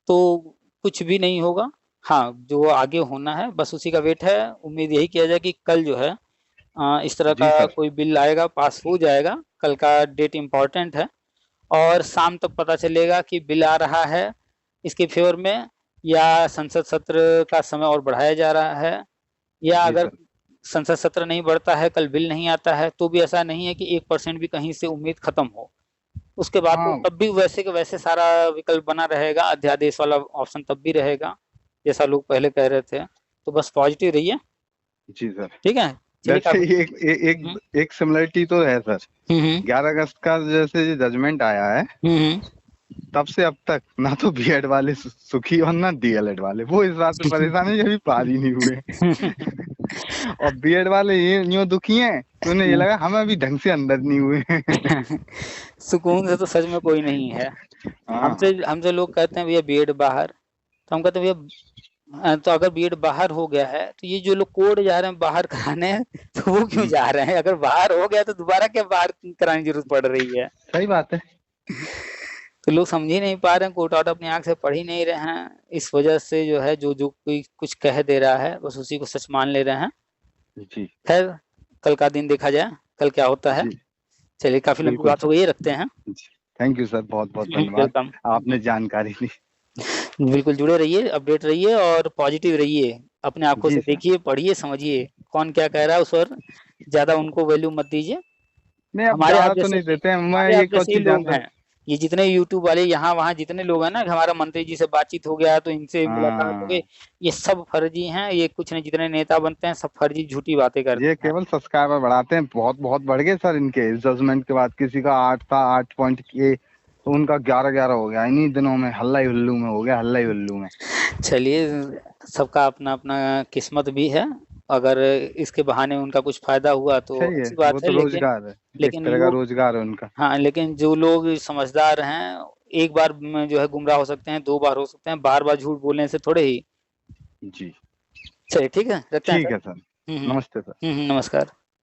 तो कुछ भी नहीं होगा। हाँ जो आगे होना है बस उसी का वेट है। उम्मीद यही किया जाए कि कल जो है इस तरह जी का सर। कोई बिल आएगा, पास हो जाएगा। कल का डेट इम्पोर्टेंट है और शाम तक पता चलेगा कि बिल आ रहा है इसके फेवर में, या संसद सत्र का समय और बढ़ाया जा रहा है, या जी अगर सर। संसद सत्र नहीं बढ़ता है, कल बिल नहीं आता है, तो भी ऐसा नहीं है कि 1% भी कहीं से उम्मीद खत्म हो। उसके बाद तो हाँ तब भी वैसे के वैसे सारा विकल्प बना रहेगा, अध्यादेश वाला ऑप्शन तब भी रहेगा जैसा लोग पहले कह रहे थे। तो बस पॉजिटिव रहिए। जी सर। ठीक है, चलिए वैसे काफी। ही एक सिमिलरिटी तो है सर। हम्म। 11 अगस्त का जैसे जजमेंट आया है, हम्म। तब से अब तक ना तो बीएड वाले सुखी और ना डीएलएड वाले, वो इस बात पे परेशान है कि अभी पार ही नहीं हुए। और बीएड वाले ये यूं दुखी हैं कि उन्हें ये लगा हम अभी ढंग से अंदर नहीं हुए हैं। सुकून से तो सच में कोई नहीं है। हाँ हमसे हमसे लोग कहते हैं भैया बीएड बाहर, तो हम कहते हैं भैया तो अगर बीएड बाहर हो गया है तो ये जो लोग कोर्ट जा रहे हैं बाहर कराने, तो वो क्यों जा रहे हैं? अगर बाहर हो गया तो दोबारा क्या बाहर कराने की जरूरत पड़ रही है? सही बात है। तो लोग समझ ही नहीं पा रहे हैं, कोर्ट ऑर्डर अपनी आंख से पढ़ ही नहीं रहे हैं। इस वजह से जो है जो जो कोई कुछ कह दे रहा है बस उसी को सच मान ले रहे हैं। जी खैर, कल का दिन देखा जाए कल क्या होता है। जी चलिए, काफी लंबी बिल्कुल बात हो सर। गई है, रखते हैं। थैंक यू सर, बहुत बहुत धन्यवाद, वेलकम। आपने जानकारी दी। बिल्कुल जुड़े रहिए, अपडेट रहिए और पॉजिटिव रहिए। अपने आंखों जी से सर। देखिए, पढ़िए, समझिए कौन क्या कह रहा है, उस पर ज्यादा उनको वैल्यू मत दीजिए। नहीं, अब हमारे ज्यादा आप तो जैसे नहीं ही देते हैं, मैं हमारे आप एक और जैसे ही चीज लोग जानता हूँ। हैं। ये जितने यूट्यूब वाले यहाँ वहाँ जितने लोग हैं ना, कि हमारा मंत्री जी से बातचीत हो गया तो इनसे मुलाकात हो गई, हाँ, ये सब फर्जी हैं। ये कुछ नहीं, जितने नेता बनते हैं सब फर्जी झूठी बातें ये करते हैं। केवल सब्सक्राइबर बढ़ाते हैं। बहुत बहुत बढ़ गए सर इनके, जजमेंट के बाद किसी का 8 था, 8 पॉइंट किए तो उनका 11-11 हो गया इन्हीं दिनों में, हल्ला ही हुल्लू में हो गया, हल्ला ही हुल्लू में। चलिए, सबका अपना अपना किस्मत भी है। अगर इसके बहाने उनका कुछ फायदा हुआ तो सही है, अच्छी वो बात है, तो लेकिन रोजगार है, एक लेकिन तरह का लोग, रोजगार है उनका। हाँ, लेकिन जो लोग समझदार हैं, एक बार में जो है गुमराह हो सकते हैं, 2 बार हो सकते हैं, बार बार झूठ बोलने से थोड़े ही। जी चलिए ठीक है, रखते हैं ठीक सर। है सर। नमस्ते सर। नमस्कार।